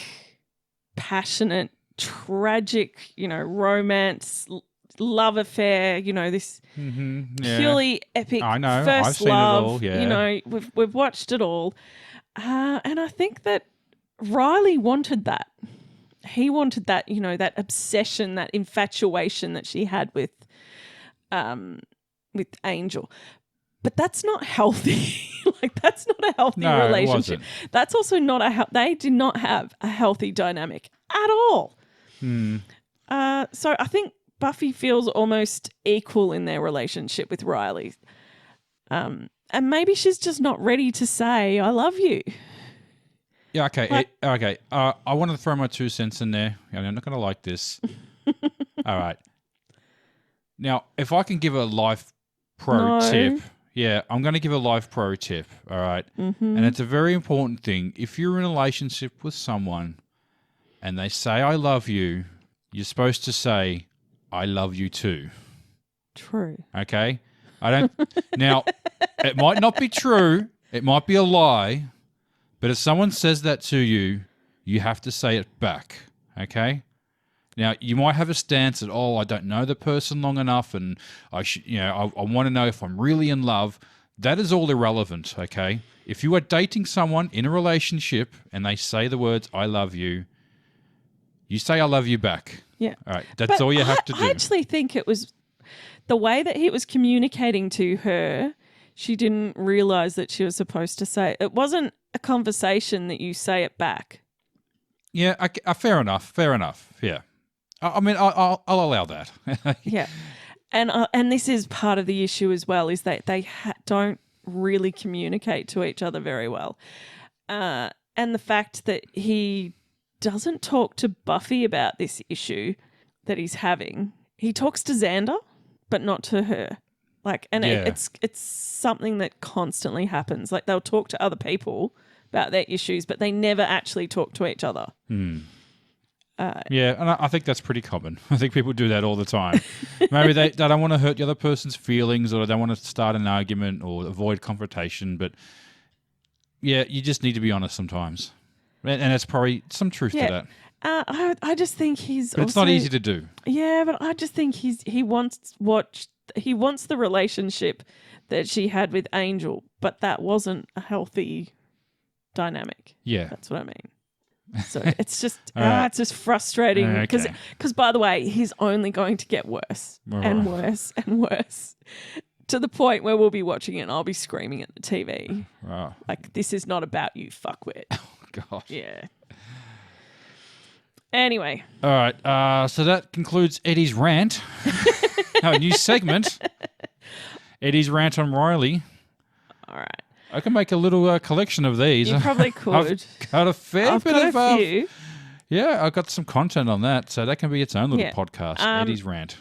Speaker 3: passionate, tragic, romance, love affair, this purely epic
Speaker 2: I know.
Speaker 3: first
Speaker 2: I've seen
Speaker 3: love.
Speaker 2: it all, yeah.
Speaker 3: We've watched it all. And I think that Riley wanted that. He wanted that, that obsession, that infatuation that she had with Angel. But that's not healthy. That's not a healthy relationship.
Speaker 2: It wasn't.
Speaker 3: That's also not they did not have a healthy dynamic at all. So I think Buffy feels almost equal in their relationship with Riley. And maybe she's just not ready to say, I love you.
Speaker 2: Yeah, okay. Okay. I want to throw my 2 cents in there. I'm not going to like this. All right. Now, if I can give a life pro tip, I'm going to give a life pro tip, all right? Mm-hmm. And it's a very important thing. If you're in a relationship with someone and they say, I love you, you're supposed to say, I love you too.
Speaker 3: True.
Speaker 2: Okay? Now, it might not be true. It might be a lie. But if someone says that to you, you have to say it back, okay? Now, you might have a stance that, I don't know the person long enough and I want to know if I'm really in love. That is all irrelevant, okay? If you are dating someone in a relationship and they say the words, I love you, you say I love you back.
Speaker 3: Yeah.
Speaker 2: All right, that's all you have to do.
Speaker 3: I actually think it was the way that he was communicating to her, she didn't realize that she was supposed to say it. It wasn't a conversation that you say it back.
Speaker 2: Yeah, fair enough. Yeah. I mean, I'll allow that.
Speaker 3: Yeah. And this is part of the issue as well, is that they don't really communicate to each other very well. And the fact that he doesn't talk to Buffy about this issue that he's having. He talks to Xander, but not to her. It's something that constantly happens. Like, they'll talk to other people about their issues, but they never actually talk to each other.
Speaker 2: Yeah, and I think that's pretty common. I think people do that all the time. Maybe they don't want to hurt the other person's feelings, or they don't want to start an argument or avoid confrontation. But yeah, you just need to be honest sometimes, and there's probably some truth to that.
Speaker 3: I just think
Speaker 2: But it's not easy to do.
Speaker 3: Yeah, but I just think he wants the relationship that she had with Angel, but that wasn't a healthy dynamic.
Speaker 2: Yeah,
Speaker 3: that's what I mean. So it's just it's just frustrating because by the way, he's only going to get worse and worse and worse to the point where we'll be watching it and I'll be screaming at the TV. Like, this is not about you, fuckwit.
Speaker 2: Oh God.
Speaker 3: Yeah. Anyway.
Speaker 2: All right. So that concludes Eddie's rant. Our new segment. Eddie's rant on Riley.
Speaker 3: All right.
Speaker 2: I can make a little collection of these.
Speaker 3: You probably could.
Speaker 2: I've got a fair bit of
Speaker 3: a few.
Speaker 2: Yeah, I've got some content on that, so that can be its own little podcast. Eddie's rant.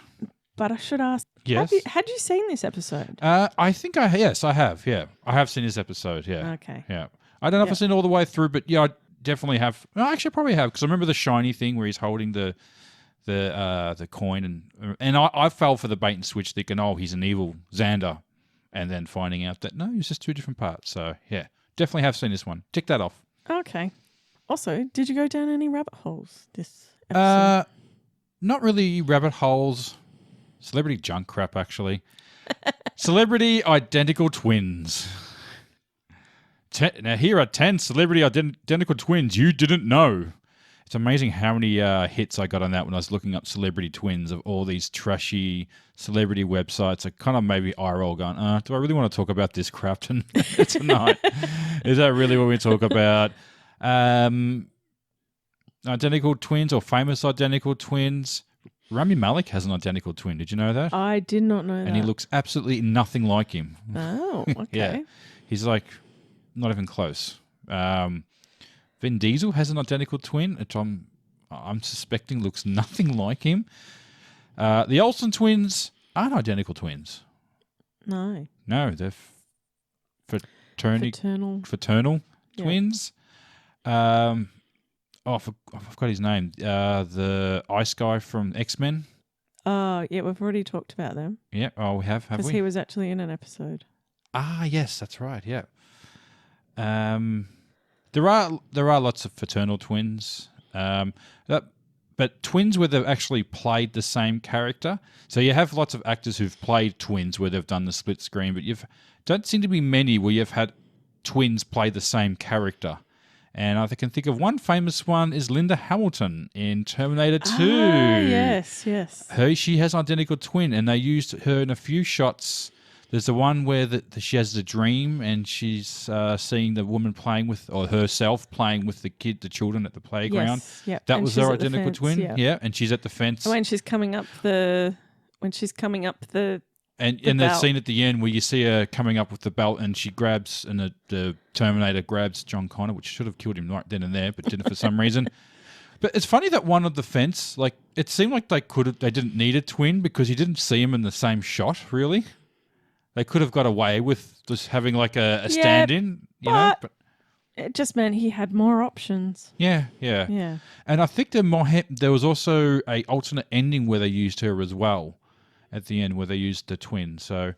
Speaker 3: But I should ask.
Speaker 2: Yes.
Speaker 3: Had you seen this episode?
Speaker 2: I think I have. Yeah, I have seen this episode. Yeah.
Speaker 3: Okay.
Speaker 2: Yeah. I don't know if I've seen it all the way through, but yeah, I definitely have. Well, actually, I probably have, because I remember the shiny thing where he's holding the coin, and I fell for the bait and switch, thinking, he's an evil Xander. And then finding out that, no, it's just 2 different parts. So, yeah, definitely have seen this one. Tick that off.
Speaker 3: Okay. Also, did you go down any rabbit holes this episode?
Speaker 2: Not really rabbit holes. Celebrity junk crap, actually. Celebrity identical twins. Now, here are 10 celebrity identical twins you didn't know. It's amazing how many hits I got on that when I was looking up celebrity twins of all these trashy celebrity websites. I kind of maybe eye roll going, do I really want to talk about this crap tonight? Is that really what we talk about? Identical twins or famous identical twins. Rami Malek has an identical twin. Did you know that?
Speaker 3: I did not know that.
Speaker 2: And he looks absolutely nothing like him.
Speaker 3: Oh, okay.
Speaker 2: Yeah. He's like not even close. Vin Diesel has an identical twin, which I'm suspecting looks nothing like him. The Olsen twins aren't identical twins.
Speaker 3: No.
Speaker 2: No, they're fraternal twins. I forgot his name. The ice guy from X-Men.
Speaker 3: Oh, yeah, we've already talked about them.
Speaker 2: Yeah, we have we?
Speaker 3: Because he was actually in an episode.
Speaker 2: Ah, yes, that's right, yeah. There are lots of fraternal twins, but twins where they've actually played the same character. So you have lots of actors who've played twins where they've done the split screen, but don't seem to be many where you've had twins play the same character. And I can think of one famous one is Linda Hamilton in Terminator 2.
Speaker 3: Ah, yes.
Speaker 2: She has an identical twin, and they used her in a few shots. There's the one where she has the dream and she's seeing the woman playing with, or herself playing with the children at the playground.
Speaker 3: Yes, yep.
Speaker 2: That
Speaker 3: And
Speaker 2: was
Speaker 3: she's
Speaker 2: her
Speaker 3: at the
Speaker 2: identical
Speaker 3: fence,
Speaker 2: twin.
Speaker 3: yeah.
Speaker 2: Yeah, and she's at the fence.
Speaker 3: When she's coming up the
Speaker 2: And
Speaker 3: the
Speaker 2: there's
Speaker 3: belt.
Speaker 2: scene at the end where you see her coming up with the belt and she grabs, and the Terminator grabs John Connor, which should have killed him right then and there, but didn't for some reason. But it's funny that one of the fence, like, it seemed like they didn't need a twin because you didn't see him in the same shot, really. They could have got away with just having like a stand-in, you know. But
Speaker 3: it just meant he had more options.
Speaker 2: yeah.
Speaker 3: Yeah.
Speaker 2: And I think there was also a alternate ending where they used her as well at the end, where they used the twin. So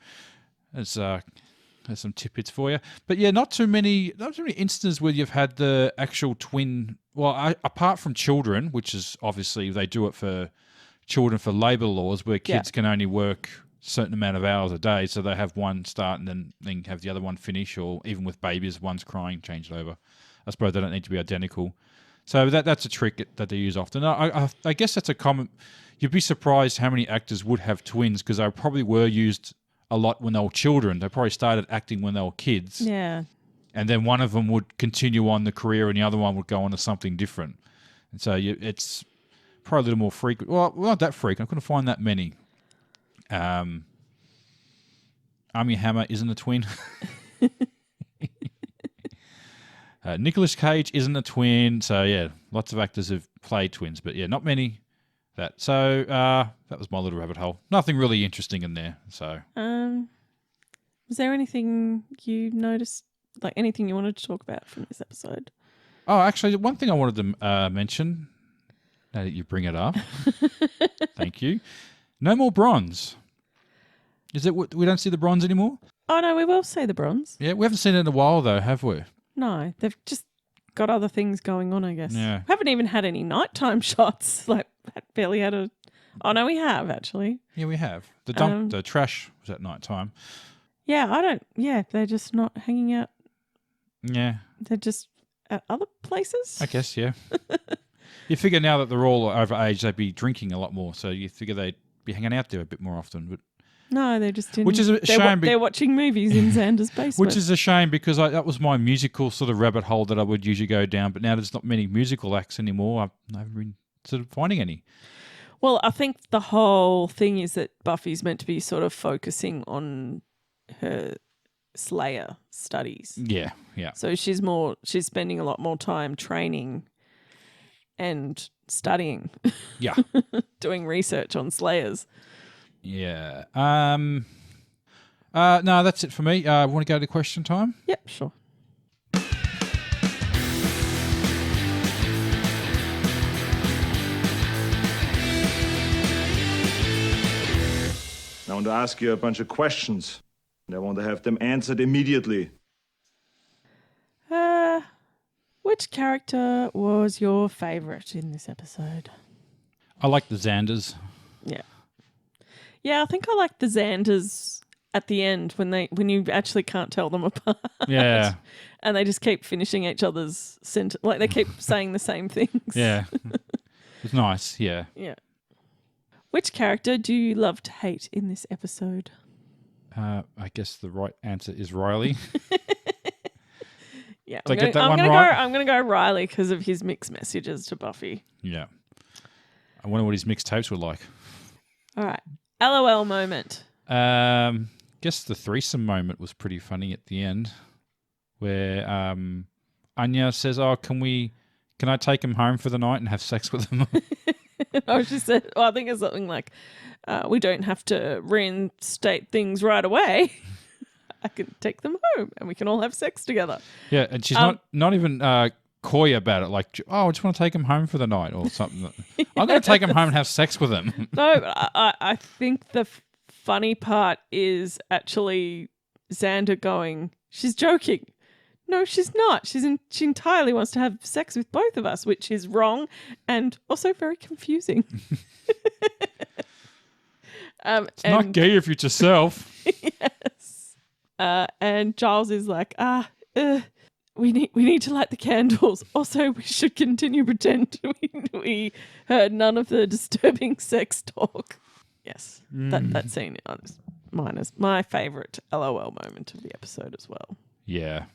Speaker 2: there's some tidbits for you. But yeah, not too many instances where you've had the actual twin. Well, apart from children, which is obviously they do it for children for labour laws, where kids can only work certain amount of hours a day, so they have one start and then have the other one finish, or even with babies, one's crying, change it over. I suppose they don't need to be identical. So that's a trick that they use often. I guess that's a common. You'd be surprised how many actors would have twins, because they probably were used a lot when they were children. They probably started acting when they were kids.
Speaker 3: Yeah.
Speaker 2: And then one of them would continue on the career and the other one would go on to something different. And so it's probably a little more frequent. Well, not that frequent. I couldn't find that many. Armie Hammer isn't a twin. Nicolas Cage isn't a twin. So, yeah, lots of actors have played twins, but, yeah, not many. So that was my little rabbit hole. Nothing really interesting in there. So,
Speaker 3: was there anything you noticed, like anything you wanted to talk about from this episode?
Speaker 2: Oh, actually, one thing I wanted to mention, now that you bring it up, thank you. No more bronze. Is it we don't see the bronze anymore?
Speaker 3: Oh, no, we will see the bronze.
Speaker 2: Yeah, we haven't seen it in a while, though, have we?
Speaker 3: No, they've just got other things going on, I guess.
Speaker 2: Yeah.
Speaker 3: Haven't even had any nighttime shots. Like, barely had a... Oh, no, we have, actually.
Speaker 2: Yeah, we have. The trash was at night time.
Speaker 3: Yeah, they're just not hanging out.
Speaker 2: Yeah.
Speaker 3: They're just at other places.
Speaker 2: I guess, yeah. You figure now that they're all over age, they'd be drinking a lot more, so you figure they'd be hanging out there a bit more often. But
Speaker 3: no, they're just in...
Speaker 2: Which is a shame.
Speaker 3: They're watching movies in Xander's basement.
Speaker 2: Which is a shame, because that was my musical sort of rabbit hole that I would usually go down, but now there's not many musical acts anymore. I haven't been sort of finding any.
Speaker 3: Well, I think the whole thing is that Buffy's meant to be sort of focusing on her Slayer studies.
Speaker 2: Yeah.
Speaker 3: So she's spending a lot more time training and studying.
Speaker 2: Yeah.
Speaker 3: Doing research on Slayers.
Speaker 2: Yeah. No, that's it for me. Want to go to question time?
Speaker 3: Yep, sure.
Speaker 9: I want to ask you a bunch of questions, and I want to have them answered immediately.
Speaker 3: Which character was your favourite in this episode?
Speaker 2: I like the Xanders.
Speaker 3: Yeah. Yeah, I think I like the Xanders at the end when you actually can't tell them apart.
Speaker 2: Yeah.
Speaker 3: And they just keep finishing each other's sentence. Like they keep saying the same things.
Speaker 2: Yeah. It's nice. Yeah.
Speaker 3: Yeah. Which character do you love to hate in this episode?
Speaker 2: I guess the right answer is Riley.
Speaker 3: Yeah.
Speaker 2: Did I get that one right?
Speaker 3: I'm going to go Riley because of his mixed messages to Buffy.
Speaker 2: Yeah. I wonder what his mixtapes were like.
Speaker 3: All right. LOL moment.
Speaker 2: Guess the threesome moment was pretty funny at the end, where Anya says, "Oh, can I take him home for the night and have sex with him?"
Speaker 3: She said, I think it's something like, "We don't have to reinstate things right away. I can take them home and we can all have sex together."
Speaker 2: Yeah, and she's not even coy about it. Like, "Oh, I just want to take him home for the night," or something. I'm going to take him home and have sex with him.
Speaker 3: No, I think the funny part is actually Xander going, "She's joking." No, she's not. She entirely wants to have sex with both of us, which is wrong and also very confusing.
Speaker 2: It's not gay if you're yourself.
Speaker 3: Yes. And Giles is like, we need to light the candles. Also, we should continue pretend we heard none of the disturbing sex talk. Yes, that scene is mine is my favourite LOL moment of the episode as well.
Speaker 2: Yeah.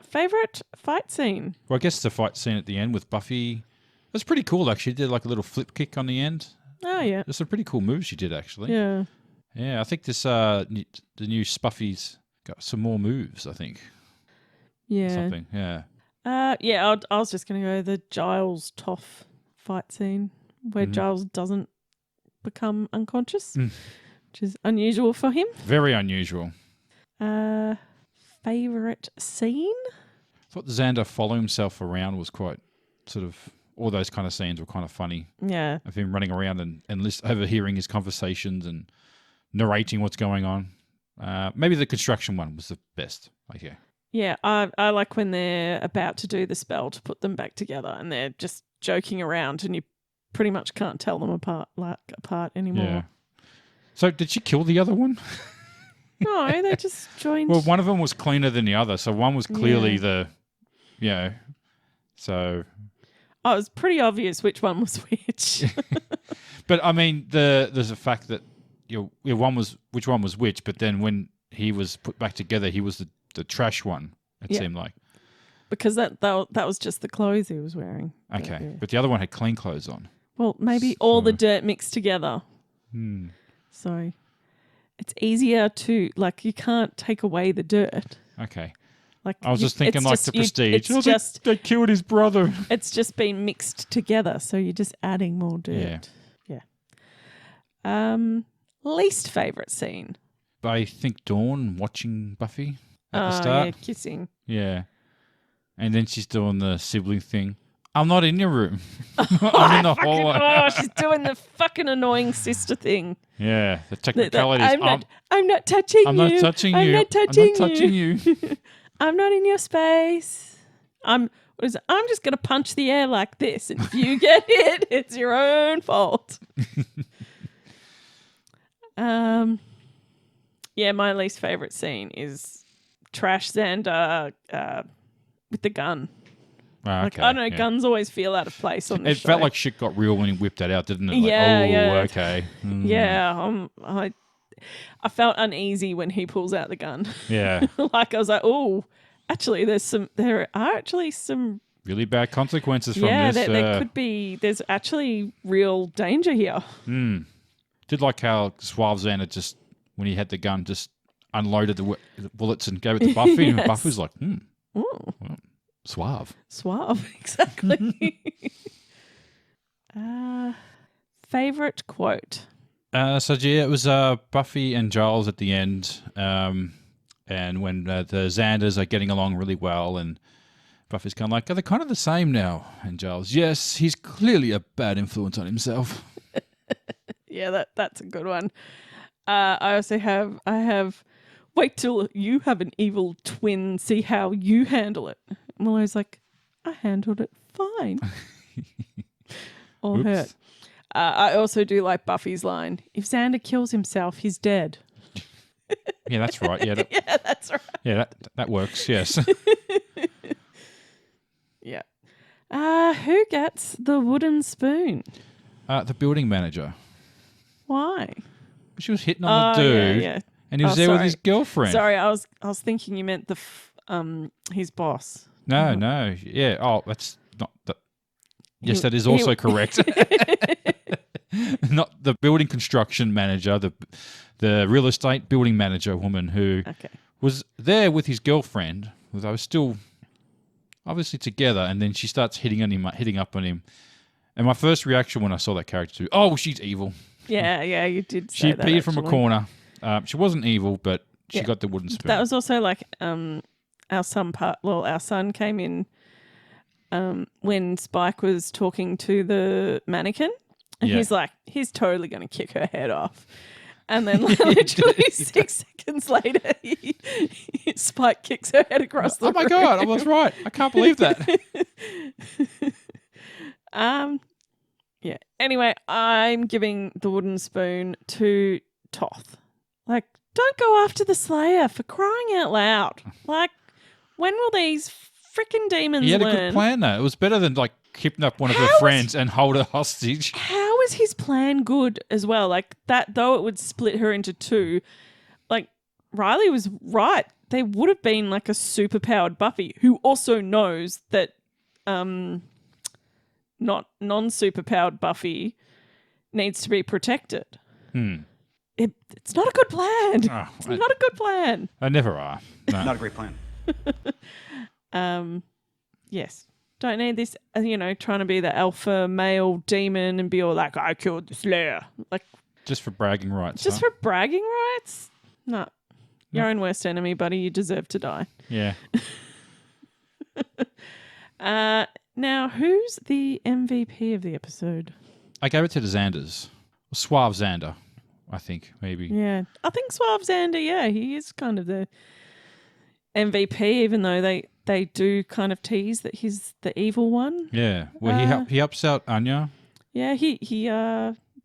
Speaker 3: Favourite fight scene?
Speaker 2: Well, I guess the fight scene at the end with Buffy, it was pretty cool actually. She did like a little flip kick on the end.
Speaker 3: Oh, yeah.
Speaker 2: There's some pretty cool moves she did actually.
Speaker 3: Yeah.
Speaker 2: Yeah, I think this the new Spuffy's got some more moves, I think.
Speaker 3: Yeah.
Speaker 2: Something, yeah.
Speaker 3: Yeah, I was just going to go the Giles Toph fight scene where Giles doesn't become unconscious, which is unusual for him.
Speaker 2: Very unusual.
Speaker 3: Favourite scene?
Speaker 2: I thought Xander following himself around was quite sort of, all those kind of scenes were kind of funny.
Speaker 3: Yeah.
Speaker 2: Of him running around and overhearing his conversations and narrating what's going on. Maybe the construction one was the best. Okay.
Speaker 3: Yeah, I like when they're about to do the spell to put them back together and they're just joking around and you pretty much can't tell them apart anymore.
Speaker 2: Yeah. So did she kill the other one?
Speaker 3: No, they just joined.
Speaker 2: Well, one of them was cleaner than the other, so one was clearly so.
Speaker 3: Oh, it was pretty obvious which one was which.
Speaker 2: But I mean, there's a fact that which one was which, but then when he was put back together, he was the trash one. It seemed like
Speaker 3: because that was just the clothes he was wearing.
Speaker 2: Okay, but the other one had clean clothes on.
Speaker 3: Well, maybe all the dirt mixed together. So it's easier to you can't take away the dirt.
Speaker 2: Okay.
Speaker 3: Like
Speaker 2: I was just thinking the Prestige. They killed his brother.
Speaker 3: It's just been mixed together, so you're just adding more dirt. Yeah. Least favourite scene?
Speaker 2: I think Dawn watching Buffy at the start.
Speaker 3: Yeah, kissing.
Speaker 2: Yeah. And then she's doing the sibling thing. I'm not in your room. I'm in the hallway.
Speaker 3: Oh, she's doing the fucking annoying sister thing.
Speaker 2: Yeah, the technicalities.
Speaker 3: I'm not touching you.
Speaker 2: I'm not touching you.
Speaker 3: I'm not touching
Speaker 2: you.
Speaker 3: I'm not in your space. I'm just going to punch the air like this. And if you get hit, it's your own fault. Yeah, my least favourite scene is Trash Xander with the gun.
Speaker 2: Oh, okay,
Speaker 3: I don't know, guns always feel out of place on the show.
Speaker 2: It felt like shit got real when he whipped that out, didn't it? Okay.
Speaker 3: Yeah, I felt uneasy when he pulls out the gun.
Speaker 2: Yeah.
Speaker 3: I was like, oh, actually, there are actually some
Speaker 2: really bad consequences from this.
Speaker 3: Yeah, there could be. There's actually real danger here.
Speaker 2: Did like how Suave Xander just, when he had the gun, just unloaded the bullets and gave it to Buffy, and Buffy was like, well, suave,
Speaker 3: exactly. Favorite quote.
Speaker 2: It was Buffy and Giles at the end, and when the Xanders are getting along really well, and Buffy's kind of like, are they kind of the same now? And Giles, yes, he's clearly a bad influence on himself.
Speaker 3: Yeah, that's a good one. I also have. Wait till you have an evil twin. See how you handle it. Malloy's like, I handled it fine. Or hurt. I also do like Buffy's line. If Xander kills himself, he's dead.
Speaker 2: Yeah, that's right. Yeah,
Speaker 3: Yeah, that's right.
Speaker 2: yeah, that works. Yes.
Speaker 3: Yeah. Who gets the wooden spoon?
Speaker 2: The building manager.
Speaker 3: Why?
Speaker 2: She was hitting on the dude,
Speaker 3: yeah.
Speaker 2: and he was there with his girlfriend.
Speaker 3: Sorry, I was thinking you meant his boss.
Speaker 2: No. Yeah. Oh, that's not the. Yes, that is also correct. Not the building construction manager, the real estate building manager woman who was there with his girlfriend. They were still obviously together, and then she starts hitting up on him. And my first reaction when I saw that character too, oh, she's evil.
Speaker 3: Yeah, you did say
Speaker 2: She
Speaker 3: that,
Speaker 2: peed from a
Speaker 3: actually.
Speaker 2: corner. She wasn't evil, but she got the wooden spoon.
Speaker 3: That was also like our son came in when Spike was talking to the mannequin, and he's like, he's totally going to kick her head off. And then literally 6 seconds later, Spike kicks her head across the room.
Speaker 2: Oh my God, I was right. I can't believe that.
Speaker 3: Yeah. Anyway, I'm giving the wooden spoon to Toth. Like, don't go after the Slayer, for crying out loud. Like, when will these freaking demons
Speaker 2: He had
Speaker 3: learn?
Speaker 2: a good plan though. It was better than like kidnap one of her friends and hold her hostage.
Speaker 3: How is his plan good as well? Like that, though it would split her into two. Like Riley was right. They would have been like a superpowered Buffy who also knows that not non-superpowered Buffy needs to be protected. It's not a good plan. It's not a good plan.
Speaker 2: They never are. No.
Speaker 10: Not a great plan.
Speaker 3: Yes. Don't need this, trying to be the alpha male demon and be all like, I killed the Slayer. Like,
Speaker 2: Just for bragging rights.
Speaker 3: just for bragging rights? No. Your own worst enemy, buddy. You deserve to die.
Speaker 2: Yeah.
Speaker 3: Now, who's the MVP of the episode?
Speaker 2: I gave it to the Xanders. Suave Xander, I think, maybe.
Speaker 3: Yeah. I think Suave Xander, he is kind of the MVP, even though they do kind of tease that he's the evil one.
Speaker 2: Yeah. Well, he helps out Anya.
Speaker 3: Yeah, he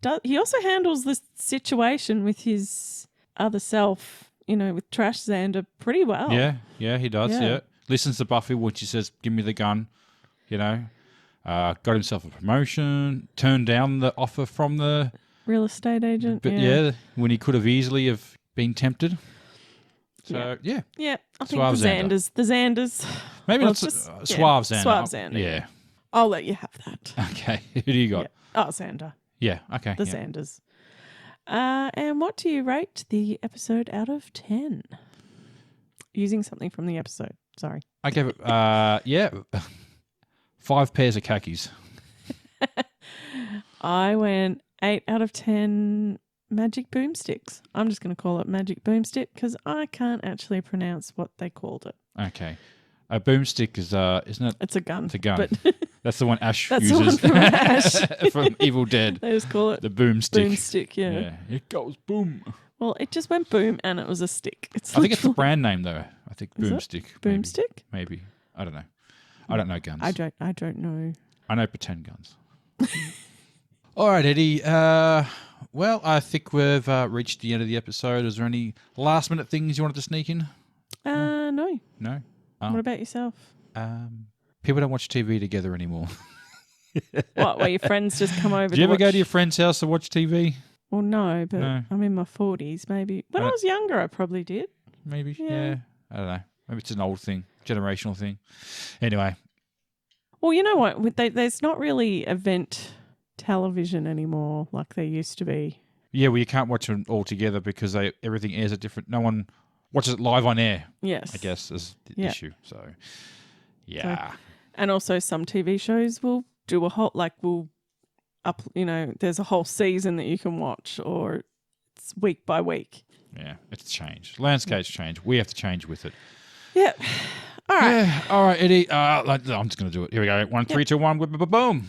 Speaker 3: does. He also handles this situation with his other self, with Trash Xander pretty well.
Speaker 2: Yeah, he does, yeah. Listens to Buffy when she says, give me the gun, Got himself a promotion, turned down the offer from the
Speaker 3: real estate agent.
Speaker 2: But when he could have easily have been tempted. So, yeah.
Speaker 3: Yeah, I think
Speaker 2: Suave
Speaker 3: the Xanders.
Speaker 2: Maybe not Suave Xander.
Speaker 3: Suave Xander.
Speaker 2: Yeah.
Speaker 3: I'll let you have that.
Speaker 2: Okay. Who do you got?
Speaker 3: Yeah. Oh, Xander.
Speaker 2: Yeah, okay.
Speaker 3: The Xanders. And what do you rate the episode out of 10? Using something from the episode. Sorry.
Speaker 2: I gave it, 5 pairs of khakis.
Speaker 3: I went 8 out of 10 magic boomsticks. I'm just going to call it magic boomstick because I can't actually pronounce what they called it.
Speaker 2: Okay. A boomstick is, isn't it?
Speaker 3: It's a gun.
Speaker 2: It's a gun.
Speaker 3: But
Speaker 2: that's the one Ash
Speaker 3: that's
Speaker 2: uses.
Speaker 3: the one from Ash.
Speaker 2: From Evil Dead.
Speaker 3: They just call it
Speaker 2: the boomstick.
Speaker 3: Boomstick, yeah.
Speaker 2: It goes boom.
Speaker 3: Well, it just went boom and it was a stick.
Speaker 2: I think it's the brand name though. I think boomstick.
Speaker 3: Boomstick?
Speaker 2: Maybe. I don't know. I don't know guns.
Speaker 3: I don't know.
Speaker 2: I know pretend guns. All right, Eddie. Well, I think we've reached the end of the episode. Is there any last minute things you wanted to sneak in?
Speaker 3: No.
Speaker 2: No?
Speaker 3: What about yourself?
Speaker 2: People don't watch TV together anymore.
Speaker 3: What, where your friends just come over
Speaker 2: Do you ever go to your friend's house to watch TV?
Speaker 3: Well, no, but
Speaker 2: No.
Speaker 3: I'm in my 40s. Maybe. When I was younger, I probably did.
Speaker 2: Maybe,
Speaker 3: Yeah.
Speaker 2: yeah. I don't know. Maybe it's an old thing, generational thing. Anyway.
Speaker 3: Well, you know what? There's not really event television anymore like there used to be.
Speaker 2: Yeah, well, you can't watch them all together because everything airs at different... No one watches it live on air,
Speaker 3: Yes.
Speaker 2: I guess, is the issue. So, yeah.
Speaker 3: And also some TV shows will do a whole, there's a whole season that you can watch or it's week by week.
Speaker 2: Yeah, it's changed. Landscape's changed. We have to change with it.
Speaker 3: Yeah. All right.
Speaker 2: Yeah. All right, Eddie. I'm just going to do it. Here we go. 1, 3, 2, 1. Boom.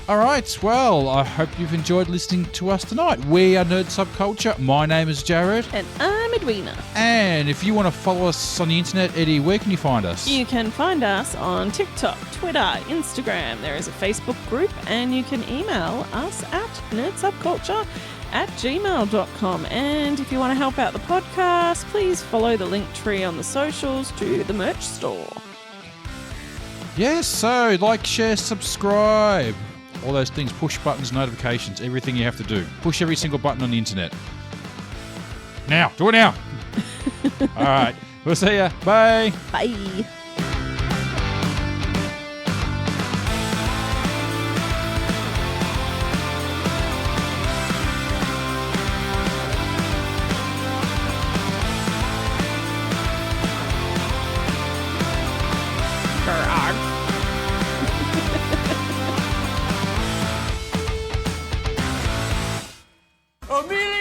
Speaker 2: All right. Well, I hope you've enjoyed listening to us tonight. We are Nerd Subculture. My name is Jarrod.
Speaker 3: And I'm Edwina.
Speaker 2: And if you want to follow us on the internet, Eddie, where can you find us?
Speaker 3: You can find us on TikTok, Twitter, Instagram. There is a Facebook group and you can email us at nerdsubculture buffysummers@gmail.com. And if you want to help out the podcast, please follow the link tree on the socials to the merch store.
Speaker 2: Yes, so like, share, subscribe. All those things, push buttons, notifications, everything you have to do. Push every single button on the internet. Now, do it now. All right, we'll see ya. Bye.
Speaker 3: Bye.
Speaker 4: Amelia!